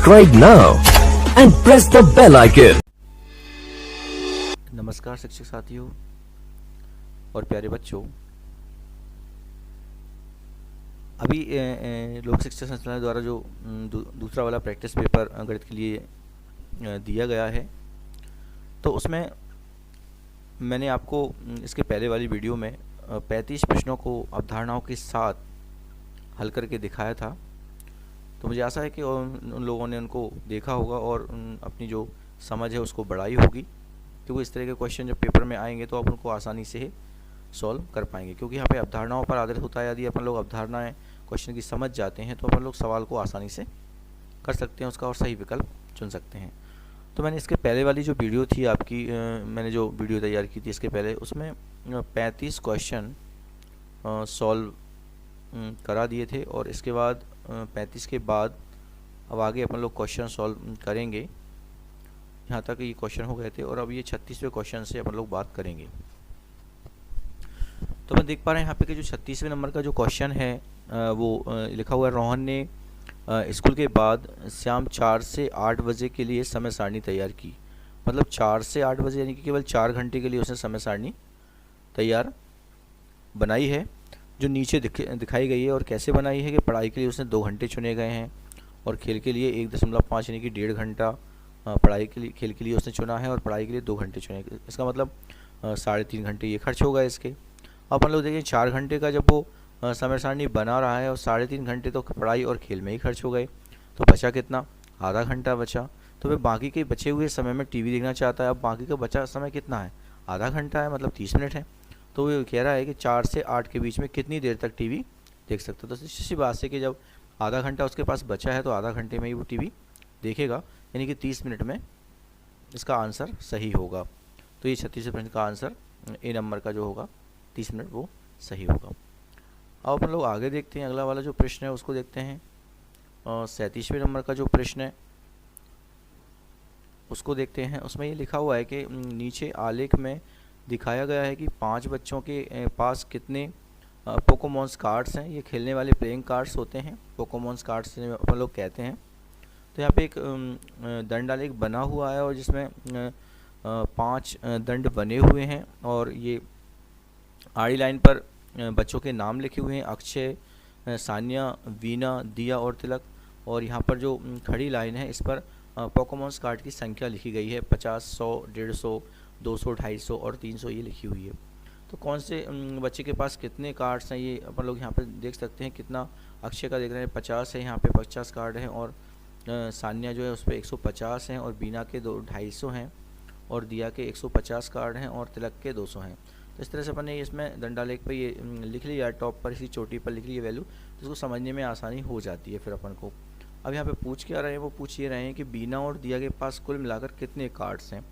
Subscribe now and press the bell icon. नमस्कार शिक्षक साथियों और प्यारे बच्चों। अभी लोक शिक्षा संस्थान द्वारा जो दूसरा वाला प्रैक्टिस पेपर गणित के लिए दिया गया है, तो उसमें मैंने आपको इसके पहले वाली वीडियो में 35 प्रश्नों को अवधारणाओं के साथ हल करके दिखाया था। तो मुझे आशा है कि उन लोगों ने उनको देखा होगा और अपनी जो समझ है उसको बढ़ाई होगी, क्योंकि इस तरह के क्वेश्चन जब पेपर में आएंगे तो आप उनको आसानी से सॉल्व कर पाएंगे, क्योंकि यहाँ पे अवधारणाओं पर आधारित होता है। यदि अपन लोग अवधारणाएं क्वेश्चन की समझ जाते हैं तो अपन लोग सवाल को आसानी से कर सकते हैं उसका और सही विकल्प चुन सकते हैं। तो मैंने इसके पहले वाली जो वीडियो थी आपकी, मैंने जो वीडियो तैयार की थी इसके पहले, उसमें 35 क्वेश्चन सॉल्व करा दिए थे और इसके बाद 35 के बाद अब आगे अपन लोग क्वेश्चन सॉल्व करेंगे। यहाँ तक ये क्वेश्चन हो गए थे और अब ये 36वें क्वेश्चन से अपन लोग बात करेंगे। तो मैं देख पा रहे हैं यहाँ पे कि जो 36वें नंबर का जो क्वेश्चन है वो लिखा हुआ है, रोहन ने स्कूल के बाद शाम 4 से 8 बजे के लिए समय सारणी तैयार की। मतलब 4 से 8 बजे यानी कि केवल 4 घंटे के लिए उसने समय सारणी तैयार बनाई है, जो नीचे दिखाई गई है। और कैसे बनाई है कि पढ़ाई के लिए उसने 2 घंटे चुने गए हैं और खेल के लिए 1.5 यानी कि 1.5 घंटा पढ़ाई के लिए, खेल के लिए उसने चुना है और पढ़ाई के लिए 2 घंटे चुने। इसका मतलब 3.5 घंटे ये खर्च होगा इसके। अपन लोग देखें 4 घंटे का जब वो समय सारणी बना रहा है और 3.5 घंटे तो पढ़ाई और खेल में ही खर्च हो गए, तो बचा कितना? आधा घंटा बचा। तो वह बाकी के बचे हुए समय में टीवी देखना चाहता है। अब बाकी का बचा समय कितना है? आधा घंटा है, मतलब 30 मिनट है। तो वो कह रहा है कि 4 से 8 के बीच में कितनी देर तक टीवी देख सकता है। तो इसी बात से कि जब आधा घंटा उसके पास बचा है तो आधा घंटे में ही वो टीवी देखेगा, यानी कि 30 मिनट में इसका आंसर सही होगा। तो ये 36वें प्रश्न का आंसर ए नंबर का जो होगा 30 मिनट वो सही होगा। अब अपन लोग आगे देखते हैं, अगला वाला जो प्रश्न है उसको देखते हैं। 37वें नंबर का जो प्रश्न है उसको देखते हैं। उसमें ये लिखा हुआ है कि नीचे आलेख में दिखाया गया है कि 5 बच्चों के पास कितने पोकेमॉन्स कार्ड्स हैं। ये खेलने वाले प्लेइंग कार्ड्स होते हैं, पोकेमॉन्स कार्ड्स अपन लोग कहते हैं। तो यहाँ पे एक दंड आलेख बना हुआ है और जिसमें 5 दंड बने हुए हैं और ये आड़ी लाइन पर बच्चों के नाम लिखे हुए हैं, अक्षय, सानिया, वीना, दिया और तिलक। और यहाँ पर जो खड़ी लाइन है इस पर पोकेमॉन्स कार्ड की संख्या लिखी गई है, 50, 100, 150, 200, 250 और 300 ये लिखी हुई है। तो कौन से बच्चे के पास कितने कार्ड्स हैं ये अपन लोग यहाँ पर देख सकते हैं। कितना अक्षय का देख रहे हैं 50 है, यहाँ पे 50 कार्ड हैं और सानिया जो है उस पर 150 हैं और बीना के 250 हैं और दिया के 150 कार्ड हैं और तिलक के 200 हैं। तो इस तरह से अपन ने इसमें दंडालेख पर ये लिख लिया, टॉप पर इसी चोटी पर लिख ली वैल्यू, तो इसको समझने में आसानी हो जाती है फिर अपन को। अब यहाँ पे पूछ क्या रहे हैं, वो पूछ ये रहे हैं कि बीना और दिया के पास कुल मिलाकर कितने कार्ड्स हैं।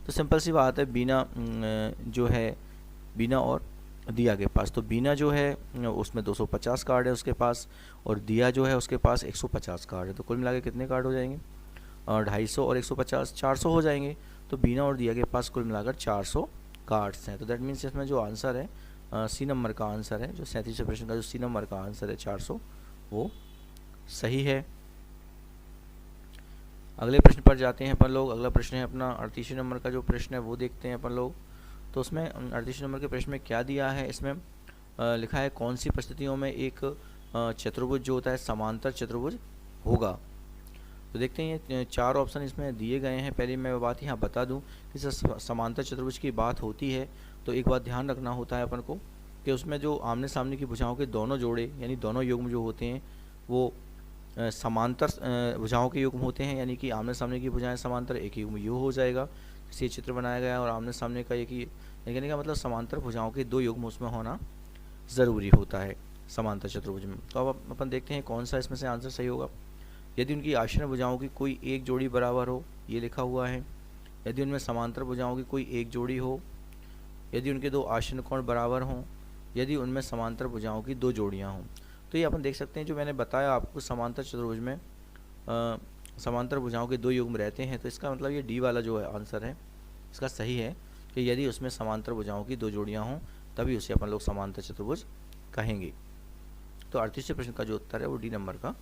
तो सिंपल सी बात है, बीना जो है, बीना और दिया के पास, तो बीना जो है उसमें 250 कार्ड है उसके पास और दिया जो है उसके पास 150 कार्ड है। तो कुल मिलाकर कितने कार्ड हो जाएंगे? 250 और 150 400 हो जाएंगे। तो बीना और दिया के पास कुल मिलाकर 400 कार्ड्स हैं। तो दैट मीन्स इसमें जो आंसर है सी नंबर का आंसर है, जो 37वें प्रश्न का जो सी नंबर का आंसर है 400, वो सही है। अगले प्रश्न पर जाते हैं अपन लोग। अगला प्रश्न है अपना 38वें नंबर का जो प्रश्न है वो देखते हैं अपन लोग। तो उसमें 38वें नंबर के प्रश्न में क्या दिया है, इसमें लिखा है कौन सी परिस्थितियों में एक चतुर्भुज जो होता है समांतर चतुर्भुज होगा। तो देखते हैं ये 4 ऑप्शन इसमें दिए गए हैं। पहले मैं बात यहाँ बता दूं कि समांतर चतुर्भुज की बात होती है तो एक बात ध्यान रखना होता है अपन को कि उसमें जो आमने सामने की भुजाओं के दोनों जोड़े यानी दोनों युग्म जो होते हैं वो समांतर भुजाओं के युग्म होते हैं, यानी कि आमने सामने की भुजाएं समांतर, एक युग्म यू हो जाएगा। इसी चित्र बनाया गया है और आमने सामने का एक ही, कहने का मतलब समांतर भुजाओं के 2 युग्म उसमें होना ज़रूरी होता है समांतर चतुर्भुज में। तो अब अपन देखते हैं कौन सा इसमें से आंसर सही होगा। यदि उनकी आश्रय भुजाओं की कोई एक जोड़ी बराबर हो, ये लिखा हुआ है। यदि उनमें समांतर भुजाओं की कोई एक जोड़ी हो, यदि उनके 2 आश्रय कोण बराबर हों, यदि उनमें समांतर भुजाओं की 2 जोड़ियाँ हों। तो ये अपन देख सकते हैं जो मैंने बताया आपको, समांतर चतुर्भुज में समांतर भुजाओं के 2 युग्म रहते हैं। तो इसका मतलब ये डी वाला जो है आंसर है इसका सही है कि यदि उसमें समांतर भुजाओं की 2 जोड़ियाँ हों तभी उसे अपन लोग समांतर चतुर्भुज कहेंगे। तो 38वें प्रश्न का जो उत्तर है वो डी नंबर का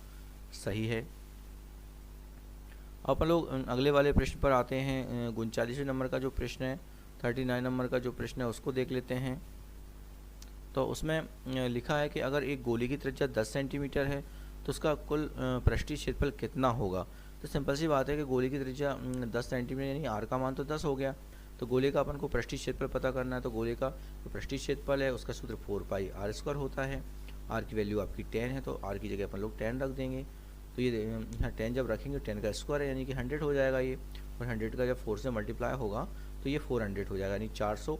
सही है। अब अपन लोग अगले वाले प्रश्न पर आते हैं। 39वें नंबर का जो प्रश्न है, 39 नंबर का जो प्रश्न है उसको देख लेते हैं। तो उसमें लिखा है कि अगर एक गोली की त्रिज्या 10 सेंटीमीटर है तो उसका कुल पृष्ठीय क्षेत्रफल कितना होगा। तो सिंपल सी बात है कि गोली की त्रिज्या 10 सेंटीमीटर यानी आर का मान तो 10 हो गया। तो गोले का अपन को पृष्ठीय क्षेत्रफल पता करना है। तो गोले का जो पृष्ठीय क्षेत्रफल है उसका सूत्र 4 पाई आर स्क्वायर होता है। आर की वैल्यू आपकी 10 है तो आर की जगह अपन लोग 10 रख देंगे। तो ये यहाँ 10 जब रखेंगे 10 का स्क्वायर है यानी कि 100 हो जाएगा ये, और 100 का जब 4 से मल्टीप्लाई होगा तो ये 400 हो जाएगा यानी 400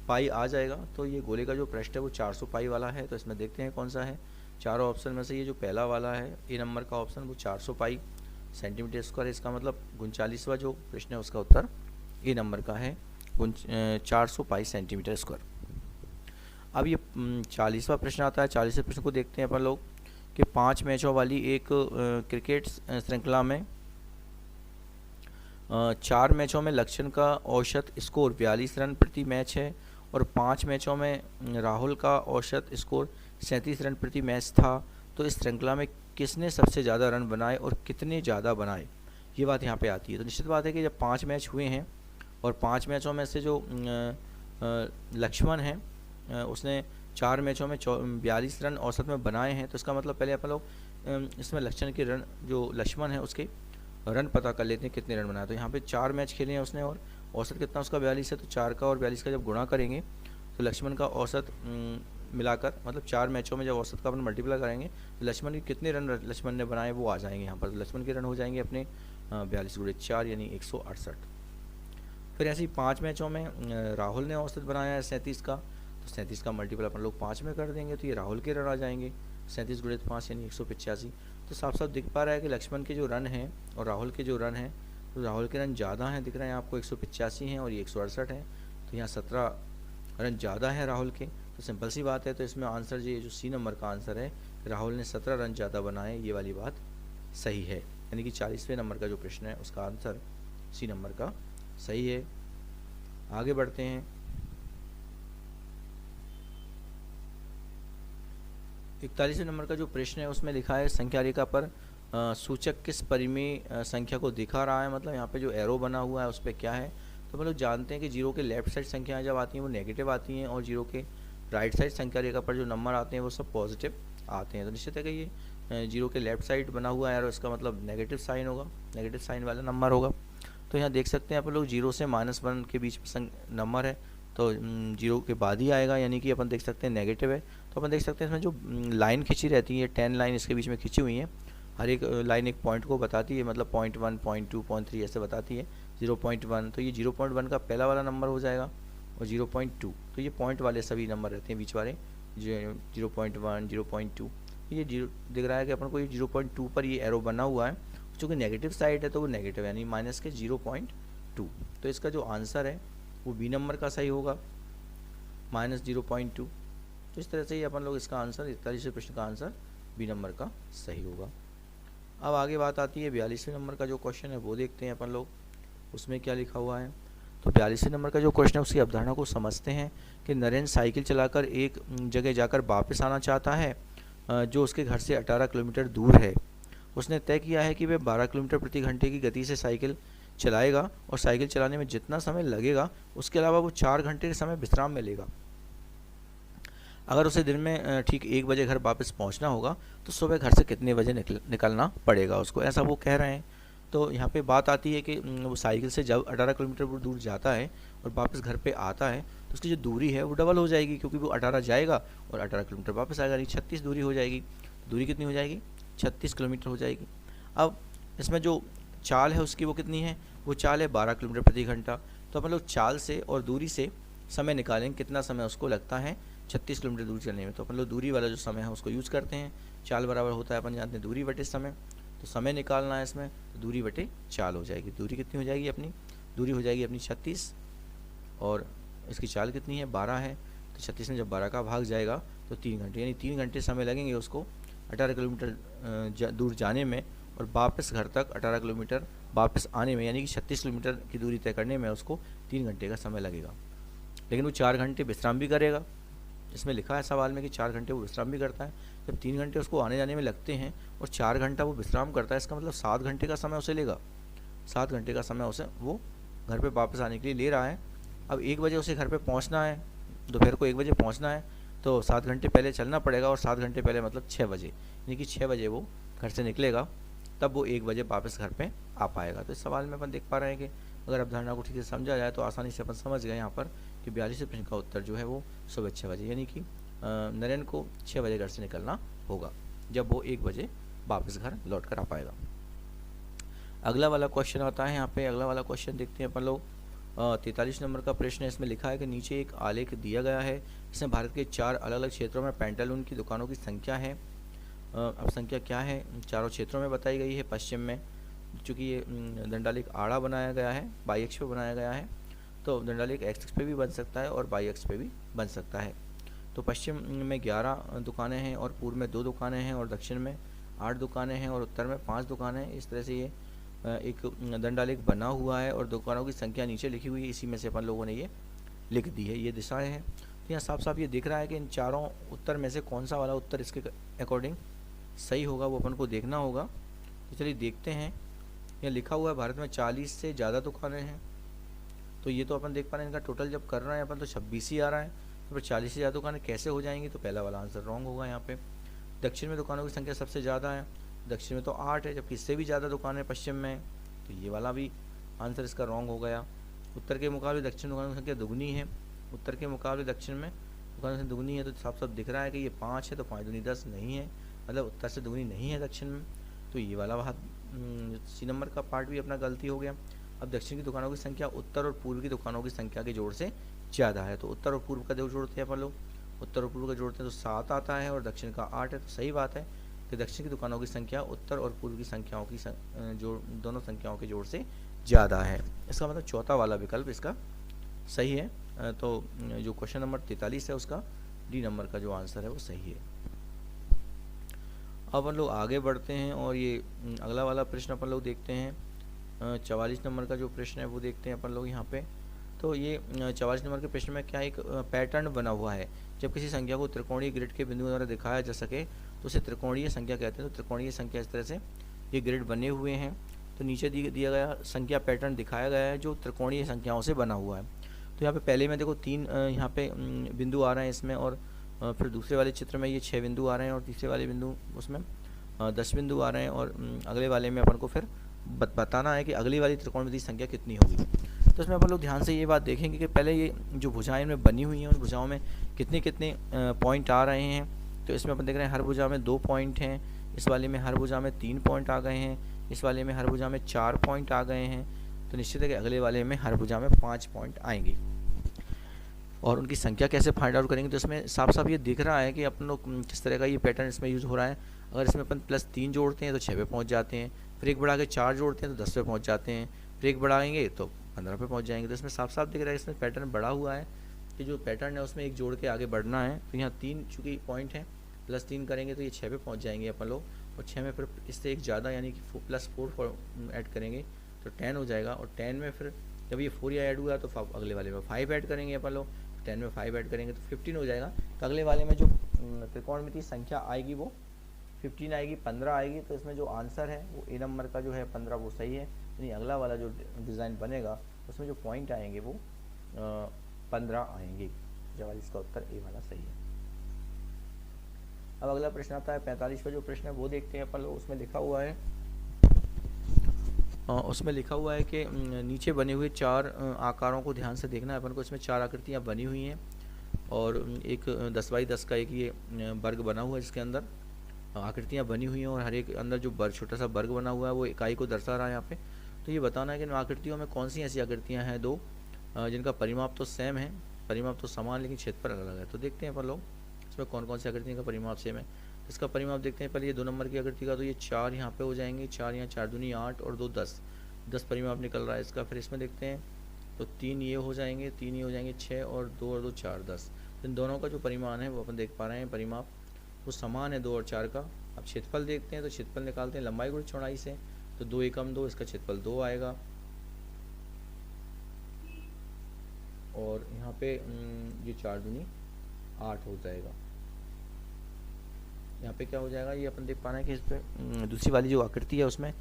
पाई आ जाएगा। तो ये गोले का जो पृष्ठ है वो 400 पाई वाला है। तो इसमें देखते हैं कौन सा है। चारों ऑप्शन में से ये जो पहला वाला है ए नंबर का ऑप्शन वो 400 पाई सेंटीमीटर स्क्वायर है। इसका मतलब 39वां जो प्रश्न है उसका उत्तर ए नंबर का है 400 पाई सेंटीमीटर स्क्वायर। अब ये 40वां प्रश्न आता है। 40वें प्रश्न को देखते हैं अपन लोग कि 5 मैचों वाली एक क्रिकेट श्रृंखला में 4 मैचों में लक्ष्मण का औसत स्कोर 42 रन प्रति मैच है और 5 मैचों में राहुल का औसत स्कोर 37 रन प्रति मैच था। तो इस श्रृंखला में किसने सबसे ज़्यादा रन बनाए और कितने ज़्यादा बनाए, ये बात यहाँ पे आती है। तो निश्चित बात है कि जब 5 मैच हुए हैं और 5 मैचों में से जो लक्ष्मण है उसने 4 मैचों में 42 रन औसत में बनाए हैं। तो इसका मतलब पहले अपन लोग इसमें लक्ष्मण के रन, जो लक्ष्मण है उसके रन पता कर लेते हैं कितने रन बनाए। तो यहाँ पे 4 मैच खेले हैं उसने और औसत कितना उसका 42 है। तो 4 का और 42 का जब गुणा करेंगे तो लक्ष्मण का औसत मिलाकर मतलब 4 मैचों में जब औसत का अपन मल्टीप्लाई करेंगे तो लक्ष्मण के कितने रन लक्ष्मण ने बनाए वो आ जाएंगे यहाँ पर। तो लक्ष्मण के रन हो जाएंगे अपने 42 गुणे 4 यानी 168। फिर ऐसे ही 5 मैचों में राहुल ने औसत बनाया है 37 का। तो 37 का मल्टीपल अपन लोग 5 में कर देंगे तो ये राहुल के रन आ जाएंगे 37 गुणे 5 यानी 185। तो साफ साफ दिख पा रहा है कि लक्ष्मण के जो रन हैं और राहुल के जो रन हैं, तो राहुल के रन ज़्यादा हैं, दिख रहे हैं आपको 185 हैं और ये 168 हैं। तो यहाँ 17 रन ज़्यादा है राहुल के। तो सिंपल सी बात है। तो इसमें आंसर ये जो सी नंबर का आंसर है, राहुल ने 17 रन ज़्यादा बनाए, ये वाली बात सही है। यानी कि 40वें नंबर का जो प्रश्न है उसका आंसर सी नंबर का सही है। आगे बढ़ते हैं। 41वें नंबर का जो प्रश्न है उसमें लिखा है संख्या रेखा पर सूचक किस परिमेय संख्या को दिखा रहा है। मतलब यहाँ पे जो एरो बना हुआ है उस पर क्या है। तो हम लोग जानते हैं कि जीरो के लेफ्ट साइड संख्याएं जब आती हैं वो नेगेटिव आती हैं और जीरो के राइट साइड संख्या रेखा पर जो नंबर आते हैं वो सब पॉजिटिव आते हैं। तो निश्चित है कि ये जीरो के लेफ्ट साइड बना हुआ है एरो, इसका मतलब नेगेटिव साइन होगा, नेगेटिव साइन वाला नंबर होगा। तो यहाँ देख सकते हैं आप लोग 0 से -1 के बीच में नंबर है तो 0 के बाद ही आएगा, यानी कि अपन देख सकते हैं नेगेटिव है। तो अपन देख सकते हैं इसमें जो लाइन खिंची रहती है 10 लाइन इसके बीच में खिंची हुई है, हर एक लाइन एक पॉइंट को बताती है, मतलब 0.1 0.2 0.3 ऐसे बताती है। 0.1 तो ये 0.1 का पहला वाला नंबर हो जाएगा और 0.2 तो ये पॉइंट वाले सभी नंबर रहते हैं बीच वाले, 0.1 0.2 ये जीरो दिख रहा है कि अपन को ये 0.2 पर ये एरो बना हुआ है, चूँकि नेगेटिव साइड है तो वो नेगेटिव यानी माइनस के 0.2। तो इसका जो आंसर है वो बी नंबर का सही होगा, -0.2। तो इस तरह से ही अपन लोग इसका आंसर 41वें प्रश्न का आंसर बी नंबर का सही होगा। अब आगे बात आती है 42वें नंबर का जो क्वेश्चन है वो देखते हैं अपन लोग उसमें क्या लिखा हुआ है। तो 42वें नंबर का जो क्वेश्चन है उसकी अवधारणा को समझते हैं कि नरेंद्र साइकिल चलाकर एक जगह जाकर वापस आना चाहता है जो उसके घर से 18 किलोमीटर दूर है। उसने तय किया है कि वह 12 किलोमीटर प्रति घंटे की गति से साइकिल चलाएगा और साइकिल चलाने में जितना समय लगेगा उसके अलावा वो 4 घंटे के समय विश्राम में लेगा। अगर उसे दिन में ठीक 1 बजे घर वापस पहुंचना होगा तो सुबह घर से कितने बजे निकलना पड़ेगा उसको, ऐसा वो कह रहे हैं। तो यहाँ पे बात आती है कि वो साइकिल से जब 18 किलोमीटर दूर जाता है और वापस घर पे आता है तो उसकी जो दूरी है वो डबल हो जाएगी, क्योंकि वो 18 जाएगा और 18 किलोमीटर वापस आएगा, यानी 36 दूरी हो जाएगी। दूरी कितनी हो जाएगी? 36 किलोमीटर हो जाएगी। अब इसमें जो चाल है उसकी वो कितनी है? वो चाल है 12 किलोमीटर प्रति घंटा। तो अपन लोग चाल से और दूरी से समय निकालेंगे, कितना समय उसको लगता है 36 किलोमीटर दूर चलने में। तो अपन लोग दूरी वाला जो समय है उसको यूज़ करते हैं। चाल बराबर होता है अपन जानते हैं दूरी बटे समय, तो समय निकालना है इसमें तो दूरी बटे चाल हो जाएगी। दूरी कितनी हो जाएगी अपनी? दूरी हो जाएगी अपनी 36 और इसकी चाल कितनी है? 12 है। तो 36 में जब 12 का भाग जाएगा तो 3 घंटे, यानी 3 घंटे समय लगेंगे उसको 18 किलोमीटर दूर जाने में और वापस घर तक 18 किलोमीटर वापस आने में, यानी कि 36 किलोमीटर की दूरी तय करने में उसको 3 घंटे का समय लगेगा। लेकिन वो 4 घंटे विश्राम भी करेगा, इसमें लिखा है सवाल में कि 4 घंटे वो विश्राम भी करता है। जब 3 घंटे उसको आने जाने में लगते हैं और 4 घंटा वो विश्राम करता है, इसका मतलब 7 घंटे का समय उसे लेगा। 7 घंटे का समय उसे वो घर पे वापस आने के लिए ले रहा है। अब 1 बजे उसे घर पे पहुंचना है, दोपहर को 1 बजे पहुंचना है, तो 7 घंटे पहले चलना पड़ेगा, और 7 घंटे पहले मतलब 6 बजे, यानी कि 6 बजे वो घर से निकलेगा, तब वो 1 बजे वापस घर पे आ पाएगा। तो इस सवाल में अपन देख पा रहे हैं कि अगर अवधारणा को ठीक से समझा जाए तो आसानी से अपन समझ गए यहाँ पर कि 42वें प्रश्न का उत्तर जो है वो सुबह 6 बजे, यानी कि नरेंद्र को 6 बजे घर से निकलना होगा, जब वो 1 बजे वापस घर लौट कर आ पाएगा। अगला वाला क्वेश्चन आता है यहाँ पे। अगला वाला क्वेश्चन देखते हैं अपन लोग। 43 नंबर का प्रश्न है। इसमें लिखा है कि नीचे एक आलेख दिया गया है, इसमें भारत के 4 अलग अलग क्षेत्रों में पेंटालून की दुकानों की संख्या है। अब संख्या क्या है, चारों क्षेत्रों में बताई गई है। पश्चिम में, चूँकि ये दंडालेख आड़ा बनाया गया है, बाई अक्ष पे बनाया गया है, तो दंडालेख एक्स अक्ष पे भी बन सकता है और बाई अक्ष पे भी बन सकता है। तो पश्चिम में 11 दुकानें हैं और पूर्व में 2 दुकानें हैं और दक्षिण में 8 दुकानें हैं और उत्तर में 5 दुकानें हैं। इस तरह से ये एक दंडालेख बना हुआ है और दुकानों की संख्या नीचे लिखी हुई है, इसी में से अपन लोगों ने ये लिख दी है। ये दिशाएं हैं, तो यहाँ साफ साफ ये दिख रहा है कि इन चारों उत्तर में से कौन सा वाला उत्तर इसके अकॉर्डिंग सही होगा, वो अपन को देखना होगा। तो चलिए देखते हैं। यहाँ लिखा हुआ है भारत में 40 से ज़्यादा दुकानें हैं, तो ये तो अपन देख पा रहे हैं इनका टोटल जब कर रहे हैं अपन तो 26 ही आ रहा है। तो फिर 40 से ज़्यादा दुकानें कैसे हो जाएंगी, तो पहला वाला आंसर रॉन्ग होगा यहाँ पे। दक्षिण में दुकानों की संख्या सबसे ज़्यादा है, दक्षिण में तो 8 है, जबकि इससे भी ज़्यादा दुकानें पश्चिम में, तो ये वाला भी आंसर इसका रॉन्ग हो गया। उत्तर के मुकाबले दक्षिण दुकानों की संख्या दुगनी है, उत्तर के मुकाबले दक्षिण में दुकानों से दुगनी है, तो साफ साफ दिख रहा है कि ये 5 है, तो 5 दूनी 10 नहीं है, मतलब उत्तर से दुगनी नहीं है दक्षिण में, तो ये वाला बात सी नंबर का पार्ट भी अपना गलती हो गया। अब दक्षिण की दुकानों की संख्या उत्तर और पूर्व की दुकानों की संख्या के जोड़ से ज़्यादा है, तो उत्तर और पूर्व का जो जोड़ते हैं अपन लोग, उत्तर और पूर्व का जोड़ते हैं तो 7 आता है और दक्षिण का 8 है। तो सही बात है कि दक्षिण की दुकानों की संख्या उत्तर और पूर्व की संख्याओं की जोड़, दोनों संख्याओं के जोड़ से ज़्यादा है। इसका मतलब चौथा वाला विकल्प इसका सही है। तो जो क्वेश्चन नंबर 43 है उसका डी नंबर का जो आंसर है वो सही है। अब अपन लोग आगे बढ़ते हैं और ये अगला वाला प्रश्न अपन लोग देखते हैं। 44 नंबर का जो प्रश्न है वो देखते हैं अपन लोग यहाँ पे। तो ये 44 नंबर के प्रश्न में क्या एक पैटर्न बना हुआ है, जब किसी संख्या को त्रिकोणीय ग्रिड के बिंदुओं द्वारा दिखाया जा सके तो उसे त्रिकोणीय संख्या कहते हैं। तो त्रिकोणीय संख्या इस तरह से ये ग्रिड बने हुए हैं, तो नीचे दिया गया संख्या पैटर्न दिखाया गया है जो त्रिकोणीय संख्याओं से बना हुआ है। तो यहाँ पे पहले में देखो 3 यहाँ पे बिंदु आ रहे हैं इसमें, और फिर दूसरे वाले चित्र में ये 6 बिंदु आ रहे हैं, और तीसरे वाले बिंदु उसमें 10 बिंदु आ रहे हैं, और अगले वाले में अपन को फिर बताना है कि अगली वाली त्रिकोणमितीय संख्या कितनी होगी। तो इसमें अपन लोग ध्यान से ये बात देखेंगे कि पहले ये जो भुजाएं में बनी हुई हैं उन भुजाओं में कितने कितने पॉइंट आ रहे हैं। तो इसमें अपन देख रहे हैं हर भुजा में 2 पॉइंट हैं, इस वाले में हर भुजा में 3 पॉइंट आ गए हैं, इस वाले में हर भुजा में 4 पॉइंट आ गए हैं। तो निश्चित है कि अगले वाले में हर भुजा में 5 पॉइंट आएंगे, और उनकी संख्या कैसे फाइंड आउट करेंगे। तो इसमें साफ साफ ये दिख रहा है कि अपन लोग किस तरह का ये पैटर्न इसमें यूज़ हो रहा है। अगर इसमें अपन +3 जोड़ते हैं तो 6 पे पहुँच जाते हैं, फिर एक बढ़ा के 4 जोड़ते हैं तो 10 पे पहुँच जाते हैं, फिर एक बढ़ाएंगे तो 15 पे पहुँच जाएंगे। तो इसमें साफ साफ दिख रहा है इसमें पैटर्न बढ़ा हुआ है कि जो पैटर्न है उसमें एक जोड़ के आगे बढ़ना है। तो यहाँ 3 चूँकि पॉइंट हैं, +3 करेंगे तो ये 6 पे पहुँच जाएंगे अपन लोग, और 6 में फिर इससे एक ज़्यादा यानी कि +4 ऐड करेंगे तो 10 हो जाएगा, और 10 में फिर जब ये 4 ऐड हुआ तो अगले वाले में 5 ऐड करेंगे अपन लोग, 10 में 5 ऐड करेंगे तो 15 हो जाएगा। तो अगले वाले में जो त्रिकोणमितीय संख्या आएगी वो 15 आएगी, 15 आएगी। तो इसमें जो आंसर है वो ए नंबर का जो है 15 वो सही है, यानी अगला वाला जो डिज़ाइन बनेगा उसमें जो पॉइंट आएंगे वो 15 आएंगे, जवाब इसका उत्तर ए वाला सही है। अब अगला प्रश्न आता है 45वां जो प्रश्न है वो देखते हैं अपन लोग। उसमें लिखा हुआ है कि नीचे बने हुए 4 आकारों को ध्यान से देखना है अपन को। इसमें 4 आकृतियाँ बनी हुई हैं और एक 10 बाई 10 का एक ये वर्ग बना हुआ है जिसके अंदर आकृतियाँ बनी हुई हैं, और हर एक अंदर जो छोटा सा वर्ग बना हुआ है वो इकाई को दर्शा रहा है यहाँ पे। तो ये बताना है कि इन आकृतियों में कौन सी ऐसी आकृतियाँ हैं 2 जिनका परिमाप तो सेम है, परिमाप तो समान, लेकिन क्षेत्रफल अलग है। तो देखते हैं अपन लोग इसमें कौन कौन सी आकृतियों का परिमाप सेम है। इसका परिमाप देखते हैं पहले। ये 2 नंबर की आकृति का तो ये 4 यहाँ पे हो जाएंगे, 4 यहाँ, 4 दूनी 8 और 2 10 परिमाप निकल रहा है इसका। फिर इसमें देखते हैं तो 3 ये हो जाएंगे, 3 ये हो जाएंगे 6, और 2 और 2 4 10। इन दोनों का जो परिमाण है वो अपन देख पा रहे हैं, परिमाप वो समान है 2 और 4 का। अब क्षेत्रफल देखते हैं तो क्षेत्रफल निकालते हैं लंबाई गुणित चौड़ाई से, तो 2 एकम 2, इसका क्षेत्रफल 2 आएगा, और यहाँ पे ये 4 दूनी 8 हो जाएगा। यहाँ पे क्या हो जाएगा, ये अपन देख पा रहे हैं कि इस पर दूसरी वाली जो आकृति है उसमें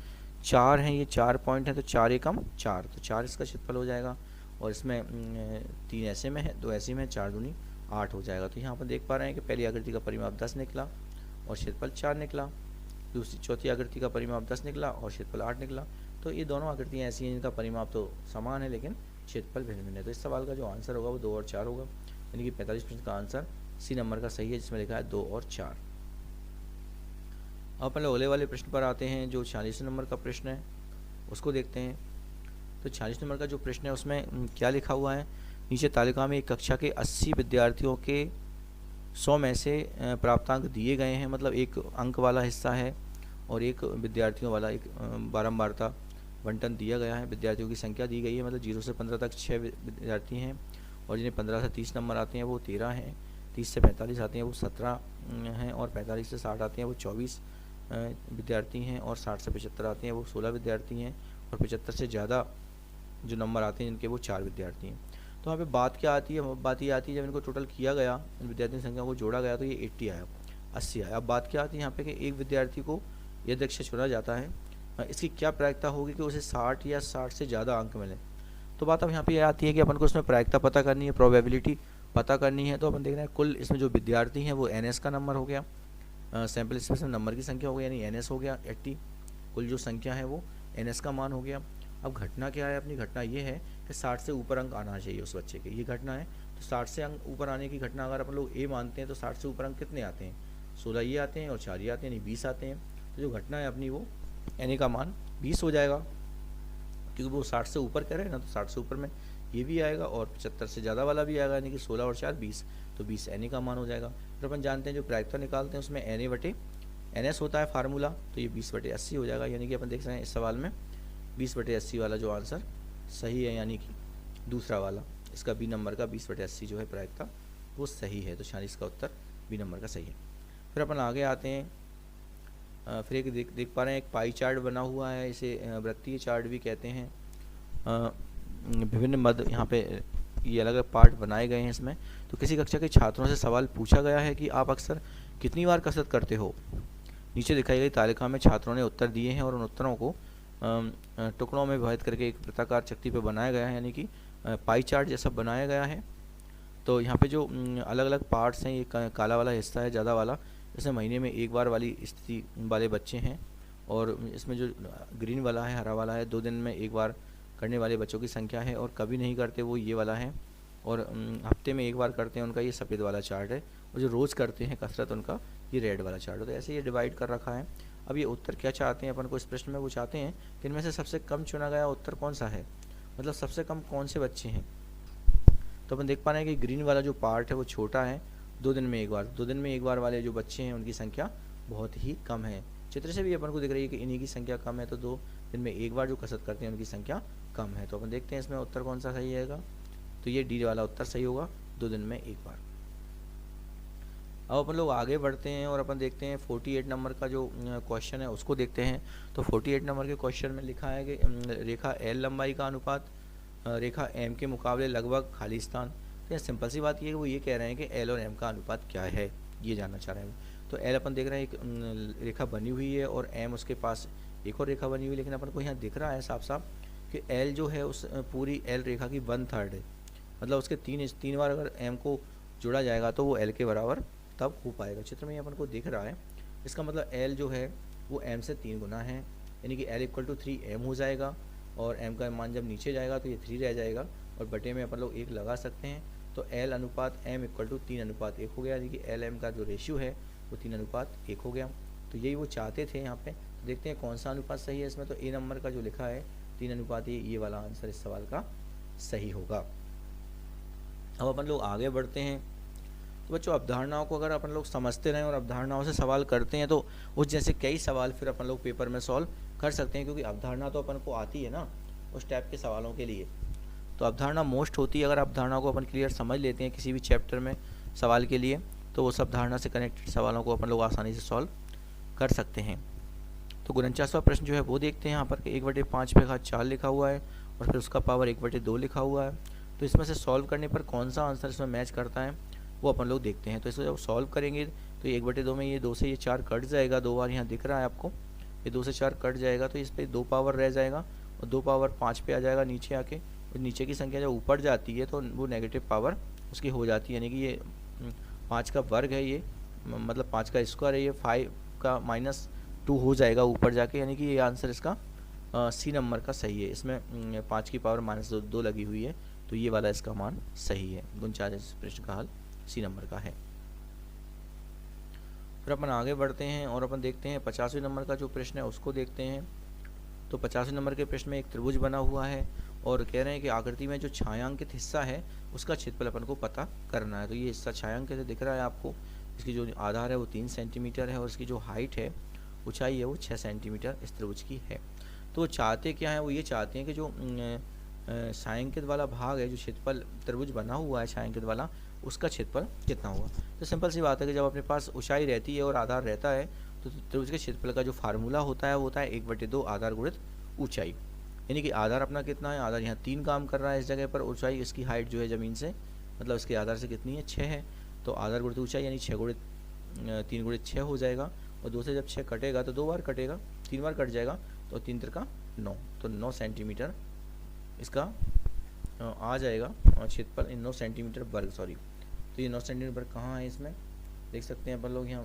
4 हैं, ये 4 पॉइंट हैं, तो 4 एकम 4, तो 4 इसका क्षेत्रफल हो जाएगा। और इसमें 3 ऐसे में है, 2 ऐसे में है, 4 दूनी 8 हो जाएगा। तो यहाँ पर देख पा रहे हैं कि पहली आकृति का परिमाप 10 निकला और क्षेत्रफल 4 निकला। चौथी आकृति का परिमाप 10 निकला और क्षेत्रफल 8 निकला। तो ये दोनों आकृतियाँ ऐसी हैं जिनका परिमाप तो समान है लेकिन क्षेत्रफल भिन्न भिन्न है। तो इस सवाल का जो आंसर होगा वो 2 और 4 होगा, यानी कि 45% का आंसर सी नंबर का सही है, जिसमें लिखा है 2 और 4। अब अपन लोग अगले वाले प्रश्न पर आते हैं, जो 46 नंबर का प्रश्न है उसको देखते हैं। तो 46 नंबर का जो प्रश्न है उसमें क्या लिखा हुआ है, नीचे तालिका में एक कक्षा के 80 विद्यार्थियों के 100 में से प्राप्तांक दिए गए हैं, मतलब एक अंक वाला हिस्सा है और एक विद्यार्थियों वाला एक बारंबारता बंटन दिया गया है। विद्यार्थियों की संख्या दी गई है, मतलब 0 से 15 तक 6 विद्यार्थी हैं, और जिन्हें 15 से 30 नंबर आते हैं वो 13 हैं, 30 से 45 आते हैं वो 17 हैं, और 45 से 60 आते हैं वो 24 विद्यार्थी हैं, और 60 से 75 आते हैं वो 16 विद्यार्थी हैं, और 75 से ज़्यादा जो नंबर आते हैं जिनके वो 4 विद्यार्थी हैं। तो यहाँ पे बात क्या आती है, बात ये आती है जब इनको टोटल किया गया, इन विद्यार्थियों की संख्या को जोड़ा गया तो ये 80 आया, 80 आया। अब बात क्या आती है यहाँ पे कि एक विद्यार्थी को यदि अध्यक्ष चुना जाता है, इसकी क्या प्रायिकता होगी कि उसे 60 या 60 से ज़्यादा अंक मिले। तो बात अब यहाँ पे ये आती है कि अपन को इसमें प्रायिकता पता करनी है, प्रोबेबिलिटी पता करनी है। तो अपन देख रहे हैं कुल इसमें जो विद्यार्थी हैं वो NS का नंबर हो गया, सैंपल स्पेस में नंबर की संख्या हो गया, यानी NS हो गया 80, कुल जो संख्या है वो NS का मान हो गया। अब घटना क्या है, अपनी घटना ये है कि 60 से ऊपर अंक आना चाहिए उस बच्चे के, ये घटना है। तो 60 से अंक ऊपर आने की घटना अगर अपन लोग A मानते हैं तो 60 से ऊपर अंक कितने आते हैं, 16 ये आते हैं और 4 ये आते हैं, यानी 20 आते हैं। तो जो घटना है अपनी वो NA का मान 20 हो जाएगा, क्योंकि वो 60 से ऊपर कह रहे हैं ना, तो 60 से ऊपर में ये भी आएगा और 75 से ज़्यादा वाला भी आएगा, यानी कि 16 और 4 20, तो 20 NA का मान हो जाएगा। फिर अपन जानते हैं जो प्रायिकता निकालते हैं उसमें NA बटे NS होता है फार्मूला, तो ये 20 बटे 80 हो जाएगा, यानी कि अपन देख रहे हैं इस सवाल में 20 बटे 80 वाला जो आंसर सही है, यानी कि दूसरा वाला इसका B नंबर का 20 बटे 80 जो है प्रायिकता वो सही है। तो 46 का उत्तर B नंबर का सही है। फिर अपन आगे आते हैं, फिर एक देख पा रहे हैं एक पाई चार्ट बना हुआ है, इसे वृत्तीय चार्ट भी कहते हैं। विभिन्न मद यहाँ पे ये अलग अलग पार्ट बनाए गए हैं इसमें। तो किसी कक्षा के छात्रों से सवाल पूछा गया है कि आप अक्सर कितनी बार कसरत करते हो। नीचे दिखाई गई तालिका में छात्रों ने उत्तर दिए हैं और उन उत्तरों को टुकड़ों में विभाजित करके एक वृत्ताकार चक्ति पे बनाया गया है, यानी कि पाई चार्ट जैसा बनाया गया है। तो यहाँ पे जो अलग अलग पार्ट्स हैं, ये काला वाला हिस्सा है ज़्यादा वाला, इसमें महीने में एक बार वाली स्थिति वाले बच्चे हैं, और इसमें जो ग्रीन वाला है, हरा वाला है, 2 दिन में एक बार करने वाले बच्चों की संख्या है, और कभी नहीं करते वो ये वाला है, और हफ्ते में एक बार करते हैं उनका ये सफ़ेद वाला चार्ट है, और जो रोज़ करते हैं कसरत उनका ये रेड वाला चार्ट है। तो ऐसे ये डिवाइड कर रखा है। अब ये उत्तर क्या चाहते हैं अपन को इस प्रश्न में, वो चाहते हैं कि इनमें से सबसे कम चुना गया उत्तर कौन सा है, मतलब सबसे कम कौन से बच्चे हैं। तो अपन देख पा रहे हैं कि ग्रीन वाला जो पार्ट है वो छोटा है, 2 दिन में एक बार, 2 दिन में एक बार वाले जो बच्चे हैं उनकी संख्या बहुत ही कम है। चित्र से भी अपन को दिख रही है कि इन्हीं की संख्या कम है, तो 2 दिन में एक बार जो कसरत करते हैं उनकी संख्या कम है। तो अपन देखते हैं इसमें उत्तर कौन सा सही आएगा, तो ये D वाला उत्तर सही होगा, 2 दिन में एक बार। अब अपन लोग आगे बढ़ते हैं और अपन देखते हैं 48 नंबर का जो क्वेश्चन है उसको देखते हैं। तो 48 नंबर के क्वेश्चन में लिखा है कि रेखा L लंबाई का अनुपात रेखा M के मुकाबले लगभग खाली स्थान। तो यह सिंपल सी बात ये है कि वो ये कह रहे हैं कि L और M का अनुपात क्या है, ये जानना चाह रहे हैं। तो L अपन देख रहे हैं एक रेखा बनी हुई है और M उसके पास एक और रेखा बनी हुई है, लेकिन अपन को यहाँ दिख रहा है साफ साफ कि L जो है उस पूरी L रेखा की 1/3 है, मतलब उसके 3 बार अगर M को जोड़ा जाएगा तो वो L के बराबर तब हो पाएगा। चित्र में अपन को दिख रहा है, इसका मतलब L जो है वो M से 3 गुना है, यानी कि L = 3M हो जाएगा, और M का मान जब नीचे जाएगा तो ये 3 रह जाएगा, और बटे में अपन लोग 1 लगा सकते हैं। तो L अनुपात M = 3:1 हो गया, यानी कि LM का जो रेशियो है वो 3:1 हो गया। तो यही वो चाहते थे यहाँ पे। तो देखते हैं कौन सा अनुपात सही है इसमें। तो A नंबर का जो लिखा है 3:1, ये वाला आंसर इस सवाल का सही होगा। अब अपन लोग आगे बढ़ते हैं। तो बच्चों, अवधारणाओं को अगर अपन लोग समझते रहें और अवधारणाओं से सवाल करते हैं तो उस जैसे कई सवाल फिर अपन लोग पेपर में सॉल्व कर सकते हैं, क्योंकि अवधारणा तो अपन को आती है ना उस टाइप के सवालों के लिए। तो अवधारणा मोस्ट होती है, अगर अवधारणा को अपन क्लियर समझ लेते हैं किसी भी चैप्टर में सवाल के लिए, तो उस अवधारणा से कनेक्टेड सवालों को अपन लोग आसानी से सॉल्व कर सकते हैं। तो 49वां प्रश्न जो है वो देखते हैं। यहाँ पर 1/5 पे घात 4 लिखा हुआ है और फिर उसका पावर 1/2 लिखा हुआ है। तो इसमें से सॉल्व करने पर कौन सा आंसर इसमें मैच करता है वो अपन लोग देखते हैं। तो इसको जब सॉल्व करेंगे तो तो 1/2 में ये 2 से ये 4 कट जाएगा, 2 बार यहाँ दिख रहा है आपको, ये 2 से 4 कट जाएगा, तो इस पर 2 पावर रह जाएगा और 2 पावर 5 पे आ जाएगा नीचे आके। और नीचे की संख्या जब ऊपर जाती है तो वो नेगेटिव पावर उसकी हो जाती है, यानी कि ये 5 का वर्ग है, ये मतलब 5 का स्क्वायर है, ये 5 का -2 हो जाएगा ऊपर जाके, यानी कि ये आंसर इसका सी नंबर का सही है। इसमें 5 की पावर -2 लगी हुई है, तो ये वाला इसका मान सही है। 49 प्रश्न का हल सी नंबर का है। फिर अपन आगे बढ़ते हैं और अपन देखते हैं 50वें नंबर का जो प्रश्न है उसको देखते हैं। तो 50वें नंबर के प्रश्न में एक त्रिभुज बना हुआ है और कह रहे हैं कि आकृति में जो छायांकित हिस्सा है उसका क्षेत्रफल अपन को पता करना है। तो ये हिस्सा छायांकित दिख रहा है आपको, इसकी जो आधार है वो 3 सेंटीमीटर है और इसकी जो हाइट है, ऊंचाई है, वो 6 सेंटीमीटर इस त्रिभुज की है। तो वो चाहते क्या है, वो ये चाहते हैं कि जो छायांकित वाला भाग है, जो क्षेत्रफल त्रिभुज बना हुआ है छायांकित वाला, उसका क्षेत्रफल कितना होगा। तो सिंपल सी बात है कि जब अपने पास ऊंचाई रहती है और आधार रहता है तो त्रिभुज के क्षेत्रफल का जो फार्मूला होता है वो होता है 1/2 आधार गुणित ऊंचाई। यानी कि आधार अपना कितना है, आधार यहाँ 3 काम कर रहा है इस जगह पर, ऊंचाई इसकी हाइट जो है ज़मीन से, मतलब इसके आधार से कितनी है, 6 है, तो आधार गुणित ऊंचाई यानी 6 गुणित 3 गुणित 6 हो जाएगा। और 2 से जब 6 कटेगा तो 2 बार कटेगा, 3 बार कट जाएगा, तो 3 त्रिका 9, तो 9 सेंटीमीटर इसका आ जाएगा क्षेत्रफल, 9 सेंटीमीटर वर्ग, सॉरी। तो ये 9 सेंटीमीटर वर्ग कहाँ है, इसमें देख सकते हैं अपन लोग, यहाँ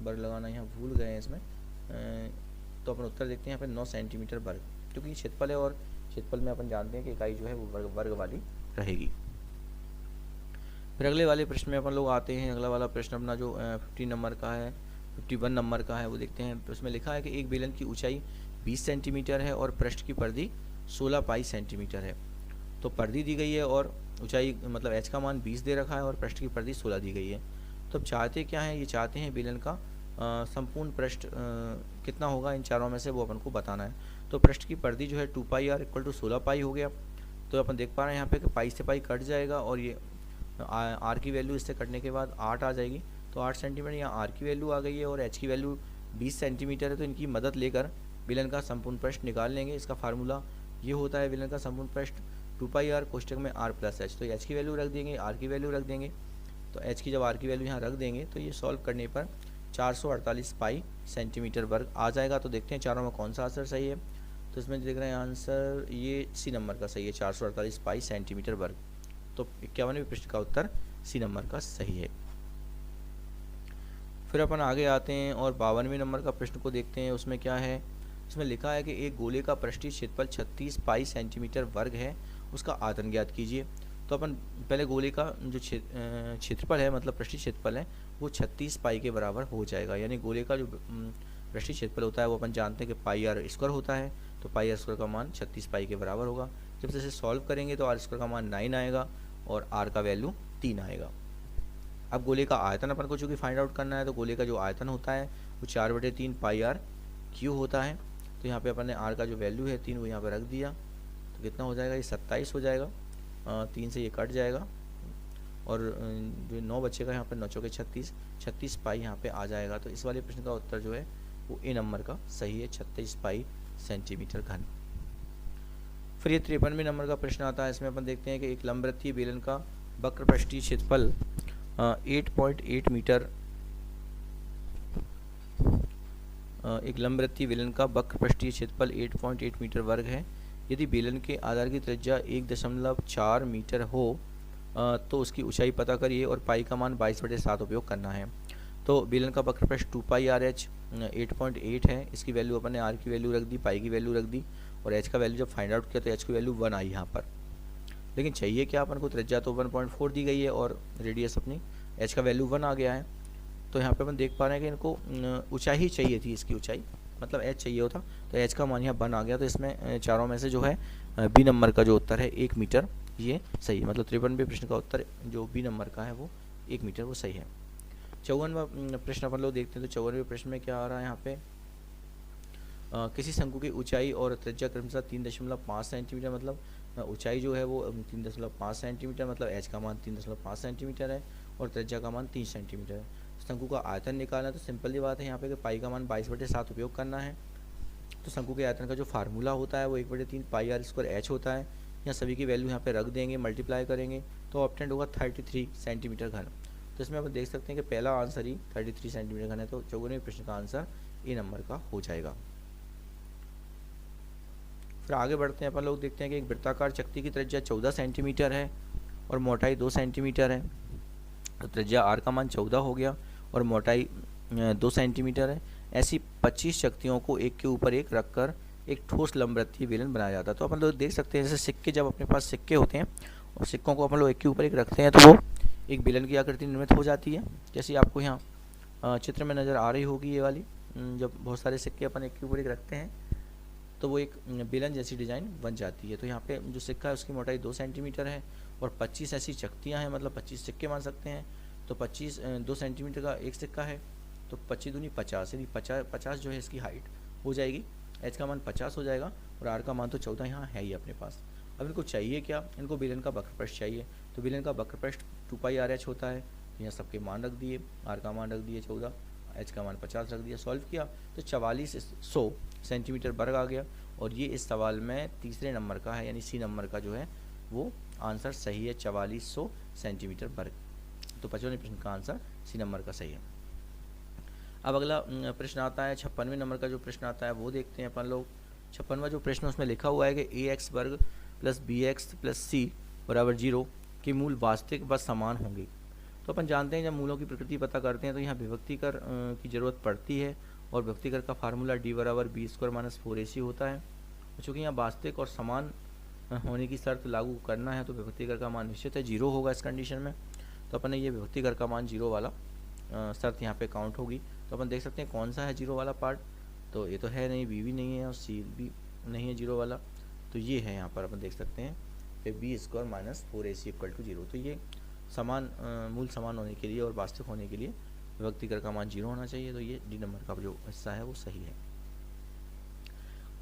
वर्ग लगाना यहाँ भूल गए हैं इसमें। तो अपन उत्तर देखते हैं यहाँ पे 9 सेंटीमीटर वर्ग, क्योंकि ये क्षेत्रफल है और क्षेत्रफल में अपन जानते हैं कि इकाई जो है वो वर्ग वाली रहेगी। फिर अगले वाले प्रश्न में अपन लोग आते हैं। अगला वाला प्रश्न अपना जो 50 नंबर का है, 51 नंबर का है, वो देखते हैं। तो उसमें लिखा है कि एक बेलन की ऊंचाई 20 सेंटीमीटर है और पृष्ठ की परिधि 16 पाई सेंटीमीटर है। तो परिधि दी गई है और ऊंचाई मतलब एच का मान 20 दे रखा है और पृष्ठ की परिधि 16 दी गई है। तो अब चाहते क्या है, ये चाहते हैं बेलन का संपूर्ण पृष्ठ कितना होगा, इन चारों में से वो अपन को बताना है। तो पृष्ठ की परिधि जो है 2 पाई आर इक्वल टू 16 पाई हो गया। तो अपन देख पा रहे हैं यहाँ पे कि पाई से पाई कट जाएगा और ये आर की वैल्यू इससे कटने के बाद 8 आ जाएगी। तो 8 सेंटीमीटर यहाँ आर की वैल्यू आ गई है और एच की वैल्यू 20 सेंटीमीटर है। तो इनकी मदद लेकर बेलन का संपूर्ण पृष्ठ निकाल लेंगे। इसका फार्मूला ये होता है, बेलन का संपूर्ण पृष्ठ 2 पाई आर कोष्टक में आर प्लस एच। तो एच की वैल्यू रख देंगे, आर की वैल्यू रख देंगे। तो एच की जब आर की वैल्यू यहाँ रख देंगे तो ये सॉल्व करने पर 448 पाई सेंटीमीटर वर्ग आ जाएगा। तो देखते हैं चारों में कौन सा आंसर सही है। तो इसमें देख रहे हैं आंसर ये सी नंबर का सही है, 448 पाई सेंटीमीटर वर्ग। तो 51वें प्रश्न का उत्तर सी नंबर का सही है। फिर अपन आगे आते हैं और 52वें नंबर का प्रश्न को देखते हैं। उसमें क्या है, इसमें लिखा है कि एक गोले का पृष्ठीय क्षेत्रफल 36 पाई सेंटीमीटर वर्ग है, उसका आयतन ज्ञात कीजिए। तो अपन पहले गोले का जो क्षेत्रफल है, मतलब पृष्ठीय क्षेत्रफल है, वो 36 पाई के बराबर हो जाएगा। यानी गोले का जो पृष्ठीय क्षेत्रफल होता है वो अपन जानते हैं कि पाई आर स्क्वायर होता है। तो पाई आर स्क्वायर का मान 36 पाई के बराबर होगा। जब जैसे सॉल्व करेंगे तो आर स्क्वायर का मान 9 आएगा और आर का वैल्यू 3 आएगा। अब गोले का आयतन अपन को चूँकि फाइंड आउट करना है, तो गोले का जो आयतन होता है वो 4/3 पाई आर क्यू होता है। तो यहाँ पे अपन ने आर का जो वैल्यू है 3 वो यहाँ पे रख दिया। तो कितना हो जाएगा, ये 27 हो जाएगा। 3 से ये कट जाएगा और जो 9 बचेगा यहाँ पे 9 चौके 36 पाई यहाँ पे आ जाएगा। तो इस वाले प्रश्न का उत्तर जो है वो ए नंबर का सही है, 36 पाई सेंटीमीटर घन। फिर ये 53वें नंबर का प्रश्न आता है। इसमें अपन देखते हैं कि एक लंबवृत्तीय बेलन का वक्र पृष्ठीय क्षेत्रफल 8.8 मीटर, एक लंबवृत्तीय बेलन का वक्र पृष्ठीय क्षेत्रफल 8.8 मीटर वर्ग है। यदि बेलन के आधार की त्रिज्या 1.4 मीटर हो तो उसकी ऊंचाई पता करिए और पाई का मान 22/7 उपयोग करना है। तो बेलन का वक्र पृष्ठ 2 पाई आर एच 8.8 है। इसकी वैल्यू अपन ने आर की वैल्यू रख दी, पाई की वैल्यू रख दी और एच का वैल्यू जब फाइंड आउट किया तो एच की वैल्यू 1 आई यहाँ पर। लेकिन चाहिए क्या अपन को, त्रिज्या तो 1.4 दी गई है और रेडियस अपनी एच का वैल्यू 1 आ गया है। तो यहाँ पे अपन देख पा रहे हैं कि इनको ऊंचाई ही चाहिए थी, इसकी ऊंचाई मतलब एच चाहिए होता, तो एच का मान यहाँ 1 आ गया। तो इसमें चारों में से जो है बी नंबर का जो उत्तर है 1 मीटर, ये सही है। मतलब 53वें प्रश्न का उत्तर जो बी नंबर का है वो 1 मीटर वो सही है। 54वां प्रश्न अपन लोग देखते हैं। तो 54वें प्रश्न में क्या आ रहा है यहाँ पे, किसी शंकु की ऊंचाई और त्रिज्या क्रमशः 3.5 सेंटीमीटर, मतलब ऊंचाई जो है वो 3.5 सेंटीमीटर, मतलब एच का मान 3.5 सेंटीमीटर है और त्रिज्या का मान 3 सेंटीमीटर है। शंकु का आयतन निकालना, तो सिंपल ही बात है यहाँ पे कि पाई का मान 22/7 उपयोग करना है। तो शंकु के आयतन का जो फार्मूला होता है वो 1/3 पाई आर स्क्वायर एच होता है। यहाँ सभी की वैल्यू यहाँ पे रख देंगे, मल्टीप्लाई करेंगे तो ऑप्टेंड होगा 33 सेंटीमीटर घन। तो इसमें आप देख सकते हैं कि पहला आंसर ही 33 सेंटीमीटर घन है, तो 54वें प्रश्न का आंसर ए नंबर का हो जाएगा। फिर आगे बढ़ते हैं, अपन लोग देखते हैं कि एक वृत्ताकार चक्ति की त्रिज्या 14 सेंटीमीटर है और मोटाई 2 सेंटीमीटर है। तो त्रिज्या आर का मान 14 हो गया और मोटाई 2 सेंटीमीटर है। ऐसी 25 शक्तियों को एक के ऊपर एक रखकर एक ठोस लंबवृत्तीय बेलन बनाया जाता है। तो अपन लोग देख सकते हैं जैसे सिक्के, जब अपने पास सिक्के होते हैं और सिक्कों को अपन लोग एक के ऊपर एक रखते हैं तो वो एक बेलन की आकृति निर्मित हो जाती है। जैसे आपको यहाँ चित्र में नज़र आ रही होगी ये वाली, जब बहुत सारे सिक्के अपन एक के ऊपर एक रखते हैं तो वो एक बेलन जैसी डिज़ाइन बन जाती है। तो यहाँ पे जो सिक्का है उसकी मोटाई 2 सेंटीमीटर है और 25 ऐसी चक्तियाँ हैं, मतलब 25 सिक्के मान सकते हैं। तो 2 सेंटीमीटर का एक सिक्का है तो 25 दूनी 50, यानी 50 जो है इसकी हाइट हो जाएगी। एच का मान 50 हो जाएगा और आर का मान तो 14 यहाँ है ही अपने पास। अब इनको चाहिए क्या, इनको बेलन का वक्रपृष्ठ चाहिए। तो बेलन का वक्रपृष्ठ 2πr/h होता है। यहाँ सबके मान रख दिए, आर का मान रख दिए 14, एच का मान 50 रख दिया। सॉल्व किया तो 4400 सेंटीमीटर वर्ग आ गया और ये इस सवाल में तीसरे नंबर का है, यानी सी नंबर का जो है वो आंसर सही है, 4400 सेंटीमीटर वर्ग। तो 55वें प्रश्न का आंसर सी नंबर का सही है। अब अगला प्रश्न आता है 56वें नंबर का जो प्रश्न आता है वो देखते हैं अपन लोग। 56वां जो प्रश्न उसमें लिखा हुआ है कि ax वर्ग प्लस bx प्लस c बराबर 0 के मूल वास्तविक व समान होंगे। तो अपन जानते हैं जब मूलों की प्रकृति पता करते हैं तो यहाँ विभक्ति कर की ज़रूरत पड़ती है और विभक्ति कर का फार्मूला d बराबर b² माइनस 4ac होता है। चूँकि यहाँ वास्तविक और समान होने की शर्त लागू करना है तो विभक्ति कर का मान निश्चित है 0 होगा इस कंडीशन में। तो अपन ने ये विभक्ति कर का मान 0 वाला शर्त यहाँ पे काउंट होगी। तो अपन देख सकते हैं कौन सा है 0 वाला पार्ट, तो ये तो है नहीं, बी भी नहीं है और सी भी नहीं है 0 वाला, तो ये है यहाँ पर अपन देख सकते हैं b² माइनस 4ac = 0। तो ये समान मूल समान होने के लिए और वास्तविक होने के लिए विभक्ति कर का मान 0 होना चाहिए। तो ये डी नंबर का जो हिस्सा है वो सही है।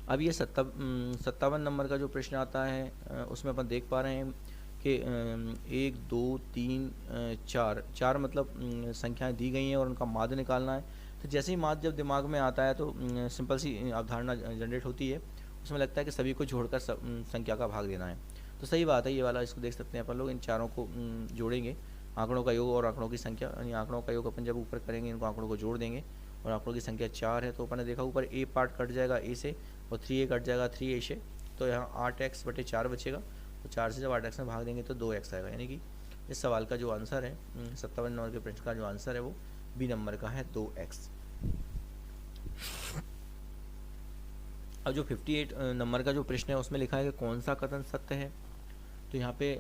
अब ये 57 नंबर का जो प्रश्न आता है उसमें अपन देख पा रहे हैं कि 1 2 3 4 मतलब संख्याएं दी गई हैं और उनका माध्य निकालना है। तो जैसे ही माध्य जब दिमाग में आता है तो सिंपल सी अवधारणा जनरेट होती है, उसमें लगता है कि सभी को जोड़कर संख्या का भाग देना है। तो सही बात है, ये वाला इसको देख सकते हैं अपन लोग, इन चारों को जोड़ेंगे, आंकड़ों का योग और आंकड़ों की संख्या, यानी आंकड़ों का योग अपन जब ऊपर करेंगे इनको आंकड़ों को जोड़ देंगे और आंकड़ों की संख्या 4 है। तो अपन ने देखा ऊपर ए पार्ट कट जाएगा ए से और 3a कट जाएगा 3a से, तो यहाँ 8x/4 बचेगा। तो 4 से जब 8x में भाग देंगे तो 2x आएगा, यानी कि इस सवाल का जो आंसर है 57 नंबर के प्रश्न का जो आंसर है वो बी नंबर का है 2x। अब जो 58 नंबर का जो प्रश्न है उसमें लिखा है कि कौन सा कथन सत्य है। तो यहाँ पे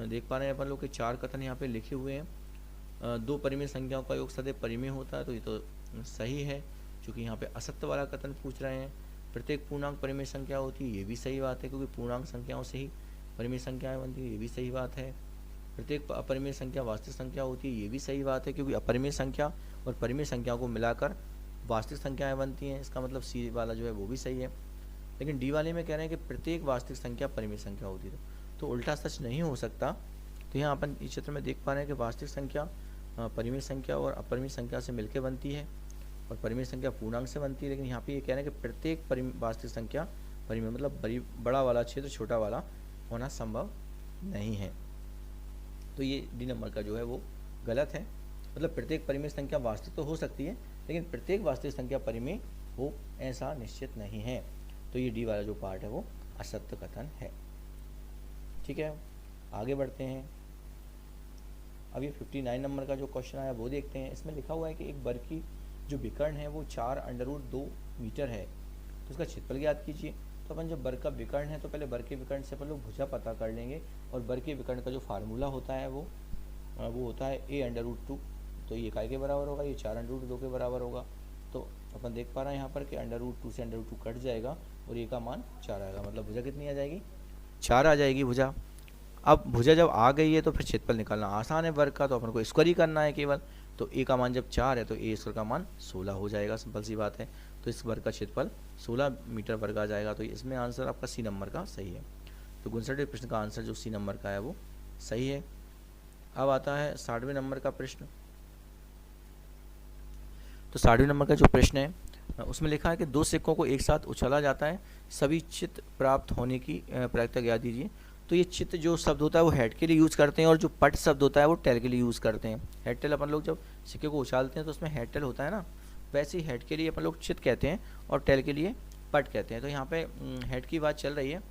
देख पा रहे हैं अपन लोग के 4 कथन यहाँ पे लिखे हुए हैं। 2 परिमेय संख्याओं का योग सदैव परिमेय होता है, तो ये तो सही है। क्योंकि यहाँ पे असत्य वाला कथन पूछ रहे हैं। प्रत्येक पूर्णांक परिमेय संख्या होती है, ये भी सही बात है, क्योंकि पूर्णांक संख्याओं से ही परिमेय संख्याएं बनती है, ये भी सही बात है। प्रत्येक अपरिमेय संख्या वास्तविक संख्या होती है, ये भी सही बात है, क्योंकि अपरिमेय संख्या और परिमेय संख्या को मिलाकर वास्तविक संख्याएं बनती हैं। इसका मतलब सी वाला जो है वो भी सही है। लेकिन डी वाले में कह रहे हैं कि प्रत्येक वास्तविक संख्या परिमेय संख्या होती है, तो उल्टा सच नहीं हो सकता। तो यहाँ अपन इस चित्र में देख पा रहे हैं कि वास्तविक संख्या परिमेय संख्या और अपरिमेय संख्या से मिलकर बनती है और परिमेय संख्या पूर्णांक से बनती है। लेकिन यहाँ पे ये कह रहे हैं कि प्रत्येक वास्तविक संख्या परिमेय, मतलब बड़ा वाला क्षेत्र छोटा वाला होना संभव नहीं है। तो ये डी नंबर का जो है वो गलत है। मतलब प्रत्येक परिमेय संख्या वास्तविक तो हो सकती है, लेकिन प्रत्येक वास्तविक संख्या परिमेय हो ऐसा निश्चित नहीं है। तो ये डी वाला जो पार्ट है वो असत्य कथन है। ठीक है, आगे बढ़ते हैं। अब ये 59 नंबर का जो क्वेश्चन आया वो देखते हैं। इसमें लिखा हुआ है कि एक वर्ग की जो विकर्ण है वो 4√2 मीटर है, तो उसका क्षेत्रफल ज्ञात कीजिए। तो अपन जब वर्ग का विकर्ण है तो पहले वर्ग के विकर्ण से अपन लोग भुजा पता कर लेंगे और वर्ग के विकर्ण का जो फार्मूला होता है वो होता है a√2। तो ये काय के बराबर होगा, ये 4√2 के बराबर होगा। तो अपन देख पा रहे हैं यहाँ पर कि √2 से √2 कट जाएगा और ये का मान 4 आएगा, मतलब भुजा कितनी आ जाएगी, 4 आ जाएगी भुजा। अब भुजा जब आ गई है तो फिर क्षेत्रफल निकालना आसान है वर्ग का, तो अपन को स्क्वायर ही करना है केवल। तो ए का मान जब 4 है तो a² का मान 16 हो जाएगा, सिंपल सी बात है। तो इस वर्ग का क्षेत्रफल 16 मीटर वर्ग आ जाएगा। तो इसमें आंसर आपका सी नंबर का सही है। तो 59वें प्रश्न का आंसर जो सी नंबर का है वो सही है। अब आता है 60वें नंबर का प्रश्न। तो 60वें नंबर का जो प्रश्न है उसमें लिखा है कि 2 सिक्कों को एक साथ उछाला जाता है, सभी चित्त प्राप्त होने की प्रायिकता ज्ञात दीजिए। तो ये चित जो शब्द होता है वो हेड के लिए यूज़ करते हैं और जो पट शब्द होता है वो टेल के लिए यूज़ करते हैं। हेड टेल अपन लोग जब सिक्के को उछालते हैं तो उसमें हेड टेल होता है ना, वैसे ही हेड के लिए अपन लोग चित कहते हैं और टेल के लिए पट कहते हैं। तो यहाँ पे हेड की बात चल रही है,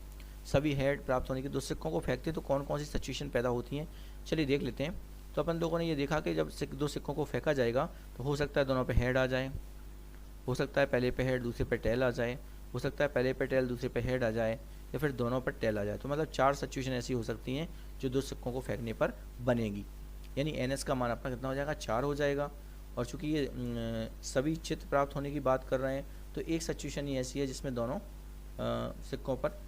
सभी हेड प्राप्त होने के 2 सिक्कों को फेंकते हैं तो कौन कौन सी सिचुएशन पैदा होती हैं, चलिए देख लेते हैं। तो अपन लोगों ने ये देखा कि जब 2 सिक्कों को फेंका जाएगा तो हो सकता है दोनों पे हेड आ जाए, हो सकता है पहले पे हेड दूसरे पे टेल आ जाए, हो सकता है पहले पे टेल दूसरे पे हेड आ जाए, या फिर दोनों पर टेल आ जाए। तो मतलब 4 सिचुएशन ऐसी हो सकती हैं जो 2 सिक्कों को फेंकने पर बनेगी। यानी NS का मान अपना कितना हो जाएगा, 4 हो जाएगा। और चूंकि ये सभी चित्त प्राप्त होने की बात कर रहे हैं तो एक सिचुएशन ही ऐसी है जिसमें दोनों सिक्कों पर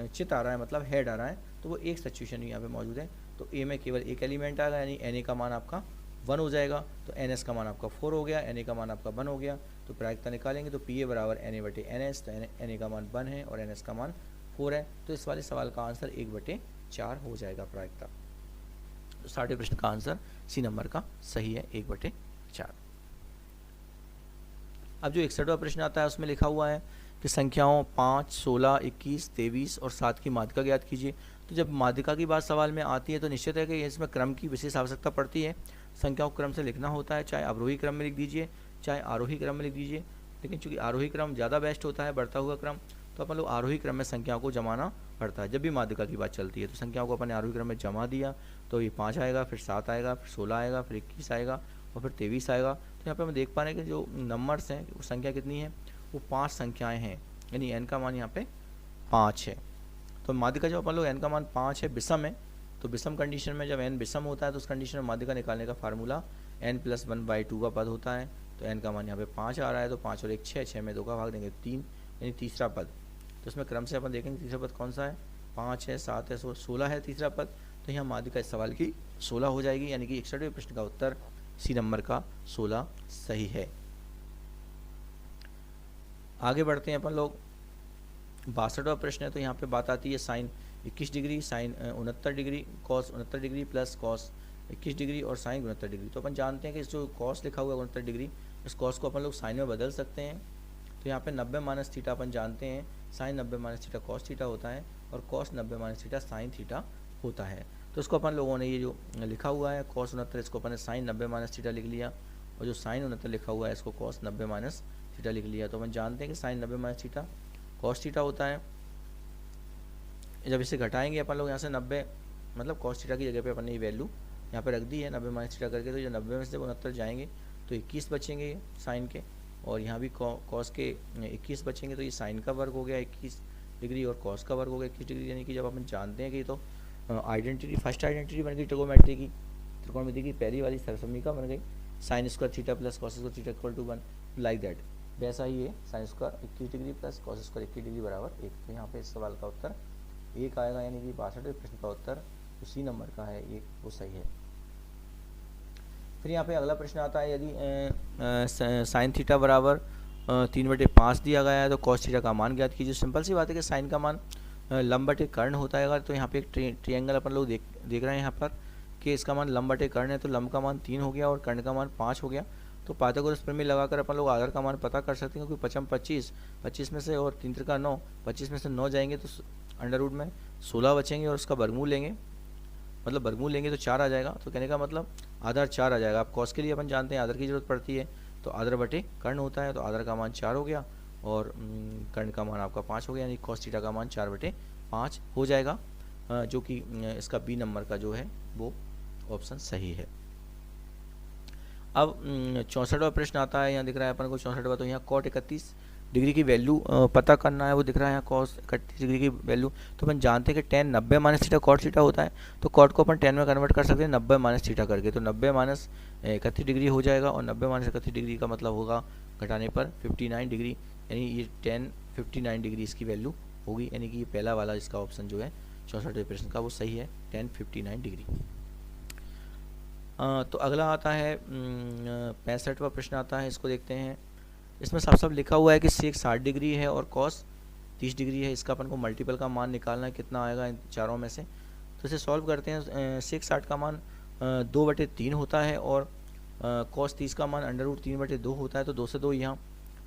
चित्त आ रहा है, मतलब हेड आ रहा है, तो वो एक सिचुएशन यहाँ पे मौजूद है। तो ए में केवल एक एलिमेंट आएगा, यानी Na का मान आपका 1 हो जाएगा, तो NS का मान आपका 4 हो गया, Na का मान आपका 1 हो गया। तो प्रायिकता निकालेंगे तो PA बराबर Na/NS, तो Na का मान 1 है और NS का मान 4 है। तो इस वाले सवाल का आंसर 1/4 हो जाएगा प्रायिकता। तो 60वें प्रश्न का आंसर सी नंबर का सही है, 1/4। अब जो 61वां प्रश्न आता है उसमें लिखा हुआ है कि संख्याओं 5, 16, 21, 23 और 7 की माध्यिका ज्ञात कीजिए। तो जब माध्यिका की बात सवाल में आती है तो निश्चित है कि इसमें क्रम की विशेष आवश्यकता पड़ती है। संख्याओं को क्रम से लिखना होता है, चाहे अवरोही क्रम में लिख दीजिए चाहे आरोही क्रम में लिख दीजिए, लेकिन चूंकि आरोही क्रम ज़्यादा बेस्ट होता है, बढ़ता हुआ क्रम, तो अपन लोग आरोही क्रम में संख्याओं को जमाना पड़ता है। जब भी माध्यिका की बात चलती है तो संख्याओं को अपन आरोही क्रम में जमा दिया तो ये 5 आएगा, फिर 7 आएगा, फिर 16 आएगा, फिर 21 आएगा और फिर 23 आएगा। तो यहाँ पे हम देख पा रहे हैं कि जो नंबर्स हैं वो संख्या कितनी है, वो 5 संख्याएं हैं, यानी n का मान यहाँ पे 5 है। तो माध्यिका जब अपन लोग n का मान 5 है, विषम है, तो विषम कंडीशन में जब n विषम होता है तो उस कंडीशन में माध्यिका निकालने का फार्मूला n+1/2 का पद होता है। तो n का मान यहाँ पे 5 आ रहा है, तो 5 और 1 6, 6 में 2 का भाग देंगे 3, यानी तीसरा पद। तो इसमें क्रम से अपन देखेंगे तीसरा पद कौन सा है, 5 है, 7 है, 16 है तीसरा पद। तो यहाँ माध्यिका इस सवाल की 16 हो जाएगी, यानी कि 61वें प्रश्न का उत्तर सी नंबर का 16 सही है। आगे बढ़ते हैं अपन लोग, 62वां प्रश्न है। तो यहाँ पे बात आती है sine 21 degree, sine 69 degree, cos 69 degree plus cos 21 degree और साइन 69 डिग्री। तो अपन जानते हैं कि जो कॉस लिखा हुआ है 69 डिग्री, इस कॉस को अपन लोग साइन में बदल सकते हैं। तो यहाँ पे 90 - थीटा अपन जानते हैं, साइन 90 - थीटा कॉस थीटा होता है और कॉस 90 - थीटा साइन थीटा होता है। तो इसको अपन लोगों ने ये जो लिखा हुआ है कॉस 69, इसको अपन ने साइन 90 - थीटा लिख लिया, और जो साइन 69 लिखा हुआ है इसको कॉस 90 - थीटा लिख लिया। तो अपन जानते हैं कि साइन 90 - थीटा कॉस थीटा होता है। जब इसे घटाएंगे अपन लोग यहाँ से 90, मतलब कॉस थीटा की जगह पे अपन ने ये वैल्यू यहाँ पे रख दी है 90 - थीटा करके, तो जो 90 में से 69 जाएंगे तो 21 बचेंगे साइन के, और यहाँ भी कॉस के 21 बचेंगे, तो ये साइन का वर्ग हो गया 21 डिग्री और कॉस का वर्ग हो गया 21 डिग्री। यानी कि जब अपन जानते हैं कि तो आइडेंटिटी, फर्स्ट आइडेंटिटी बन गई ट्रिगोनोमेट्री की, त्रिकोणमिति की पहली वाली सरसमीका बन गई, sine square theta plus cos square theta equal to 1, like that. वैसा ही है sine square 21 degree plus cos square 21 degree बराबर 1। तो यहाँ पे इस सवाल का उत्तर 1 आएगा, यानी कि 62वें प्रश्न का उत्तर उसी नंबर का है, ये वो सही है। फिर यहाँ पे अगला प्रश्न आता है, यदि साइन थीटा बराबर 3/5 दिया गया है तो कॉस थीटा का मान ज्ञात कीजिए। सिंपल सी बात है कि साइन का मान लंब बटे कर्ण होता है। तो यहाँ पे एक ट्रिएंगल अपन लोग देख रहे हैं यहाँ पर कि इसका मान लंब बटे कर्ण है, तो लंब का मान 3 हो गया और कर्ण का मान 5 हो गया। तो पाइथागोरस प्रमेय लगाकर अपन लोग आधार का मान पता कर सकते हैं, क्योंकि 5 25, 25 में से और 3 त्रिका 9, 25 में से 9 जाएंगे तो अंडर रूट में 16 बचेंगे और उसका वर्गमूल लेंगे, मतलब वर्गमूल लेंगे तो 4 आ जाएगा। तो कहने का मतलब आधार 4 आ जाएगा। अब कॉस के लिए अपन जानते हैं आधार की जरूरत पड़ती है, तो आधार बटे कर्ण होता है, तो आधार का मान 4 हो गया और कर्ण का मान आपका 5 हो गया, यानी कॉस थीटा का मान 4/5 हो जाएगा, जो कि इसका बी नंबर का जो है वो ऑप्शन सही है। अब 64वां प्रश्न आता है, यहाँ दिख रहा है अपन को 64वां। तो यहाँ कॉट 31 डिग्री की वैल्यू पता करना है, वो दिख रहा है यहाँ कॉस 31 डिग्री की वैल्यू। तो अपन जानते हैं कि tan 90 - थीटा कॉट थीटा होता है, तो कॉट को अपन tan में कन्वर्ट कर सकते हैं 90 - थीटा करके, तो 90 - 31 डिग्री हो जाएगा, और 90 - 31 डिग्री का मतलब होगा घटाने पर 59 डिग्री, यानी ये tan 59 डिग्री इसकी वैल्यू होगी, यानी कि ये पहला वाला इसका ऑप्शन जो है 64वें प्रश्न का वो सही है, tan 59 डिग्री। तो अगला आता है 65वां प्रश्न आता है, इसको देखते हैं। इसमें साफ साफ लिखा हुआ है कि सेक 60 डिग्री है और कॉस 30 डिग्री है। इसका अपन को मल्टीपल का मान निकालना है, कितना आएगा इन चारों में से। तो इसे सॉल्व करते हैं। सेक 60 का मान 2/3 होता है और कॉस 30 का मान अंडर रूट 3/2 होता है। तो 2 से 2 यहाँ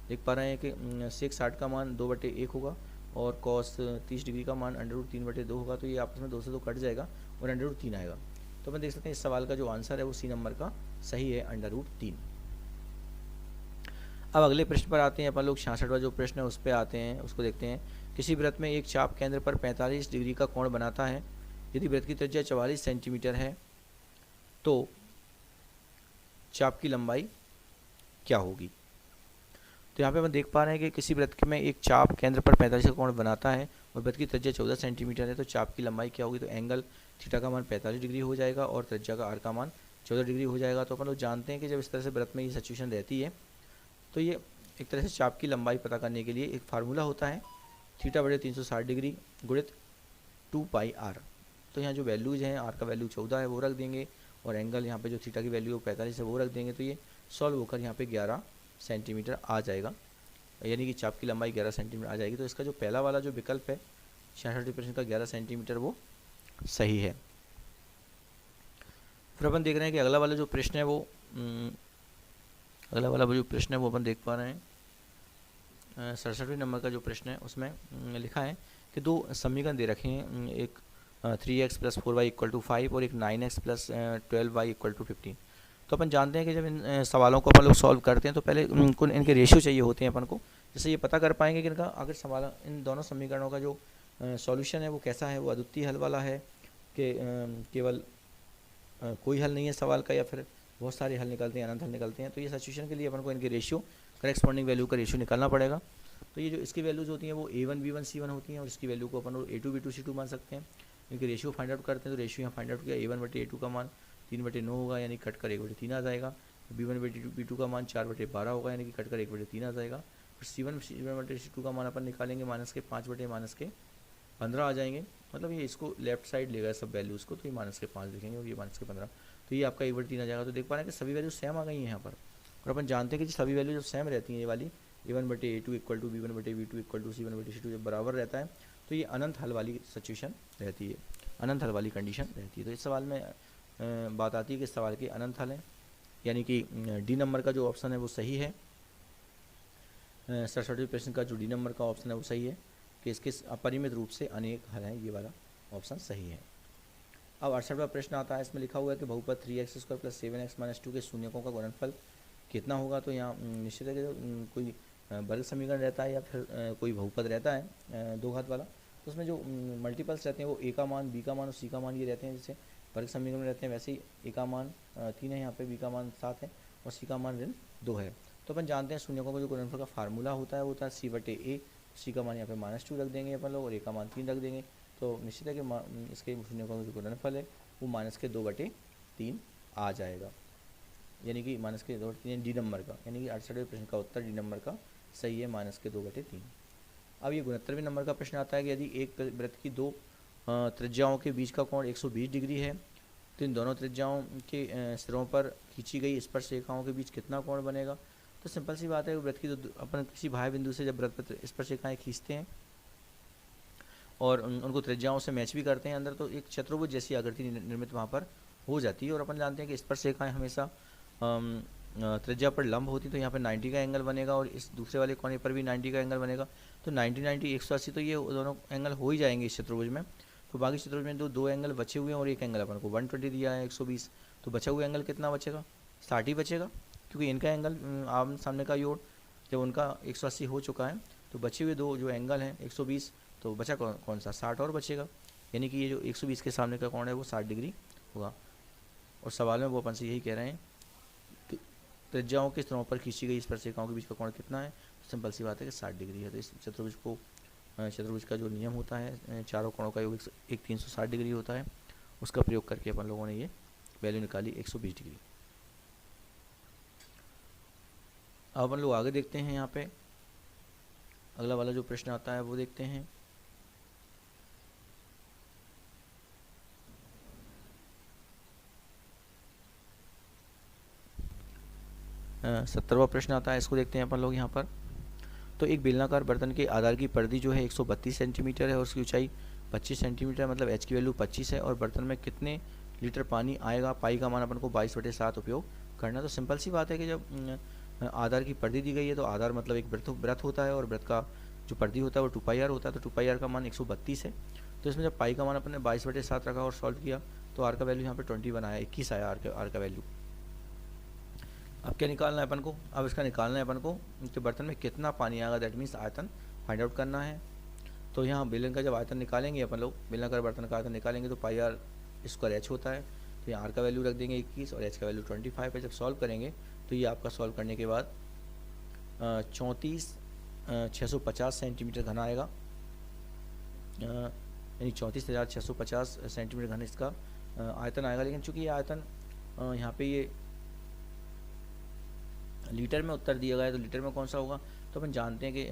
देख पा रहे हैं कि सेक 60 का मान 2/1 होगा, और कॉस 30 डिग्री का मान √3/2 होगा, तो ये आपस में 2 से 2 कट जाएगा और √3 आएगा। तो अपन देख सकते हैं इस सवाल का जो आंसर है वो सी नंबर का सही है, √3। अब अगले प्रश्न पर आते हैं अपन लोग। 66वां जो प्रश्न है उस पर आते हैं, उसको देखते हैं। किसी वृत्त में एक चाप केंद्र पर 45 डिग्री का कोण बनाता है। यदि वृत्त की त्रिज्या 44 सेंटीमीटर है तो चाप की लंबाई क्या होगी। तो यहाँ पे हम देख पा रहे हैं कि किसी वृत्त में एक चाप केंद्र पर 45 का कोण बनाता है और वृत्त की त्रिज्या 14 सेंटीमीटर है, तो चाप की लंबाई क्या होगी। तो एंगल थीटा का मान 45 डिग्री हो जाएगा और त्रिज्या का आर का मान 14 डिग्री हो जाएगा। तो अपन लोग जानते हैं कि जब इस तरह से वृत्त में ये सिचुएशन रहती है तो ये एक तरह से चाप की लंबाई पता करने के लिए एक फार्मूला होता है, θ/360 डिग्री गुणित 2πr। तो यहाँ जो वैल्यूज़ हैं, आर का वैल्यू 14 है वो रख देंगे और एंगल यहाँ पे जो थीटा की वैल्यू 45 है वो रख देंगे, तो ये सॉल्व होकर यहाँ पे 11 सेंटीमीटर आ जाएगा, यानी कि चाप की लंबाई 11 सेंटीमीटर आ जाएगी। तो इसका जो पहला वाला जो विकल्प है 66% का 11 सेंटीमीटर वो सही है। फिर अपन देख रहे हैं कि अगला वाला जो प्रश्न है वो अपन देख पा रहे हैं 67वें नंबर का जो प्रश्न है उसमें लिखा है कि दो समीकरण दे रखे हैं, एक 3x + 4y = 5 और एक 9x + 12y = 15। तो अपन जानते हैं कि जब इन सवालों को अपन लोग सॉल्व करते हैं तो पहले इनके रेशियो चाहिए होते हैं अपन को, जिससे ये पता कर पाएंगे कि इनका अगर सवाल इन दोनों समीकरणों का जो सॉल्यूशन है वो कैसा है, वो अद्वितीय हल वाला है कि केवल कोई हल नहीं है सवाल का, या फिर बहुत सारे हल निकलते हैं, अनंत हल निकलते हैं। तो ये सिचुएशन के लिए अपन को इनके रेशियो, करेस्पॉन्डिंग वैल्यू का रेशियो निकालना पड़ेगा। तो ये जो इसकी वैल्यूज़ होती हैं वो a1 b1 c1 होती हैं और इसकी वैल्यू को अपन a2 b2 c2 मान सकते हैं। इनके रेशियो फाइंड आउट करते हैं, तो रेशियो यहाँ फाइंड आउट किया, a1/a2 का मान 3/9 होगा, यानी कट कर 1/3 आ जाएगा। b1/b2 का मान 4/12 होगा, यानी कि कट कर 1/3 आ जाएगा। फिर c1/c2 का मान अपन निकालेंगे -5/15 आ जाएंगे। मतलब ये इसको लेफ्ट साइड लेगा सब वैल्यूज़ को, तो ये -5 लिखेंगे और ये -15, तो ये आपका 1/3 आ जाएगा। तो देख पा रहे हैं कि सभी वैल्यू सेम आ गई हैं यहाँ पर, और अपन जानते हैं कि सभी वैल्यू जब सेम रहती हैं, ये वाली a1/a2 = b1/b2 = c1/c2 जब बराबर रहता है तो ये अनंत हल वाली सिचुएशन रहती है, अनंत हल वाली कंडीशन रहती है। तो इस सवाल में बात आती है कि इस सवाल के अनंत हल हैं, यानी कि डी नंबर का जो ऑप्शन है वो सही है। 67वें प्रश्न का जो डी नंबर का ऑप्शन है वो सही है कि इसके अपरिमित रूप से अनेक हल हैं, ये वाला ऑप्शन सही है। अब 68वां प्रश्न आता है, इसमें लिखा हुआ है कि बहुपद 3x² + 7x - 2 के शून्यकों का गुणनफल कितना होगा। तो यहाँ निश्चित है कि कोई वर्ग समीकरण रहता है या फिर कोई बहुपद रहता है 2 घात वाला, तो उसमें जो मल्टीपल्स रहते हैं वो a का मान, b का मान और c का मान ये रहते हैं। जैसे वर्ग समीकरण में रहते हैं वैसे ही a का मान 3 है यहाँ पे, b का मान 7 है और c का मान ऋण 2 है। तो अपन जानते हैं शून्यकों का जो गुणनफल का फार्मूला होता है वो होता है c/a, c का मान यहाँ पे -2 रख देंगे अपन लोग और a का मान 3 रख देंगे। तो निश्चित है कि इसके शून्यकों का जो गुणनफल है वो -2/3 आ जाएगा, यानी कि -2/3 डी नंबर का, यानी कि 68वें प्रश्न का उत्तर डी नंबर का सही है, -2/3। अब ये 69वें नंबर का प्रश्न आता है कि यदि एक वृत्त की दो त्रिज्याओं के बीच का कोण 120 डिग्री है तो इन दोनों त्रिज्याओं के सिरों पर खींची गई स्पर्श रेखाओं के बीच कितना कोण बनेगा। तो सिंपल सी बात है, वृत्त की अपन किसी बाह्य बिंदु से जब वृत्त पर स्पर्श रेखाएँ खींचते हैं और उनको त्रिज्याओं से मैच भी करते हैं अंदर, तो एक चतुर्भुज जैसी आकृति निर्मित वहाँ पर हो जाती है। और अपन जानते हैं कि स्पर्श रेखाएँ हमेशा त्रिज्या पर लंब होती, तो यहाँ पर 90 का एंगल बनेगा और इस दूसरे वाले कोने पर भी 90 का एंगल बनेगा। तो 90 90 180, तो ये दोनों एंगल हो ही जाएंगे इस चतुर्भुज में। तो बाकी चतुर्भुज में दो एंगल बचे हुए हैं और एक एंगल अपन को 120 दिया है 120, तो बचा हुआ एंगल कितना बचेगा, 60 ही बचेगा, क्योंकि इनका एंगल आमने सामने का योग जब उनका 180 हो चुका है तो बचे हुए दो जो एंगल हैं 120, तो बचा कौन सा 60 और बचेगा, यानी कि ये जो 120 के सामने का कोण है वो 60 डिग्री होगा। और सवाल में वो अपन से यही कह रहे हैं कि त्रिज्याओं के स्तरों पर खींची गई स्पर्श रेखाओं के बीच का कोण कितना है। तो सिंपल सी बात है कि 60 डिग्री है। तो इस चतुर्भुज का जो नियम होता है चारों कोणों का योग एक 360 डिग्री होता है, उसका प्रयोग करके अपन लोगों ने ये वैल्यू निकाली 120 डिग्री। अब अपन लोग आगे देखते हैं, यहाँ पे अगला वाला जो प्रश्न आता है वो देखते हैं। सत्तरवां प्रश्न आता है, इसको देखते हैं अपन लोग यहाँ पर। तो एक बेलनाकार बर्तन के आधार की परिधि जो है 132 सेंटीमीटर है और उसकी ऊंचाई 25 सेंटीमीटर, मतलब एच की वैल्यू 25 है और बर्तन में कितने लीटर पानी आएगा। पाई का मान अपन को 22/7 उपयोग करना। तो सिंपल सी बात है कि जब आधार की परिधि दी गई है तो आधार मतलब एक वृत्त होता है और वृत्त का जो परिधि होता है वो 2πr होता है, तो 2πr का मान 132 है। तो इसमें जब पाई का मान अपने 22/7 रखा और सॉल्व किया तो आर का वैल्यू यहाँ पे 21 आया, 21 आया आर का वैल्यू। अब क्या निकालना है अपन को, अब इसका निकालना है अपन को कि बर्तन में कितना पानी आएगा, दैट मीन्स आयतन फाइंड आउट करना है। तो यहाँ बेलन का जब आयतन निकालेंगे अपन लोग, बेलनाकार बर्तन का आयतन निकालेंगे तो πr स्क्वायर h होता है, तो यहाँ आर का वैल्यू रख देंगे 21 और h का वैल्यू 25 है। जब सॉल्व करेंगे तो ये आपका सॉल्व करने के बाद 34,650 सेंटीमीटर घन आएगा, यानी 34,650 सेंटीमीटर घन इसका आयतन आएगा। लेकिन चूँकि ये आयतन यहाँ पे ये लीटर में उत्तर दिया गया है तो लीटर में कौन सा होगा, तो अपन जानते हैं कि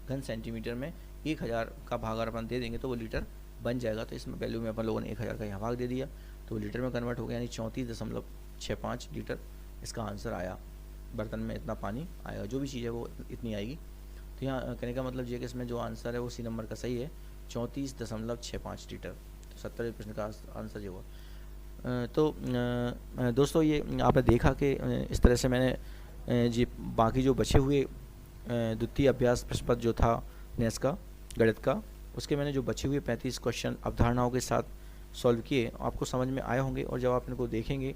घन सेंटीमीटर में 1000 का भाग अगर अपन दे देंगे तो वो लीटर बन जाएगा। तो इसमें वैल्यू में अपन लोगों ने 1000 का यहाँ भाग दे दिया तो वो लीटर में कन्वर्ट हो गया, यानी 34.65 लीटर इसका आंसर आया। बर्तन में इतना पानी आएगा, जो भी चीज़ है वो इतनी आएगी। तो यहाँ कहने का मतलब ये कि इसमें जो आंसर है वो सी नंबर का सही है, 34.65 लीटर। तो 70 प्रश्न का आंसर ये हुआ। तो दोस्तों ये आपने देखा कि इस तरह से मैंने जी बाकी जो बचे हुए द्वितीय अभ्यास प्रश्न पत्र जो था नेस का गणित का, उसके मैंने जो बचे हुए 35 क्वेश्चन अवधारणाओं के साथ सॉल्व किए, आपको समझ में आए होंगे। और जब आप इनको देखेंगे,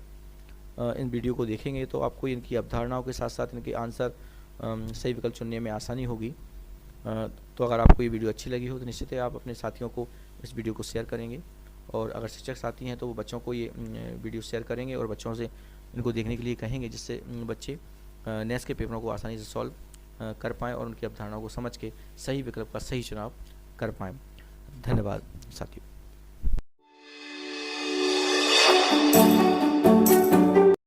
इन वीडियो को देखेंगे तो आपको इनकी अवधारणाओं के साथ साथ इनके आंसर सही विकल्प चुनने में आसानी होगी। तो अगर आपको ये वीडियो अच्छी लगी हो तो निश्चित ही आप अपने साथियों को इस वीडियो को शेयर करेंगे, और अगर शिक्षक साथी हैं तो वो बच्चों को ये वीडियो शेयर करेंगे और बच्चों से इनको देखने के लिए कहेंगे, जिससे बच्चे नेस के पेपरों को आसानी से सॉल्व कर पाएँ और उनकी अवधारणाओं को समझ के सही विकल्प का सही चुनाव कर पाएँ। धन्यवाद साथियों।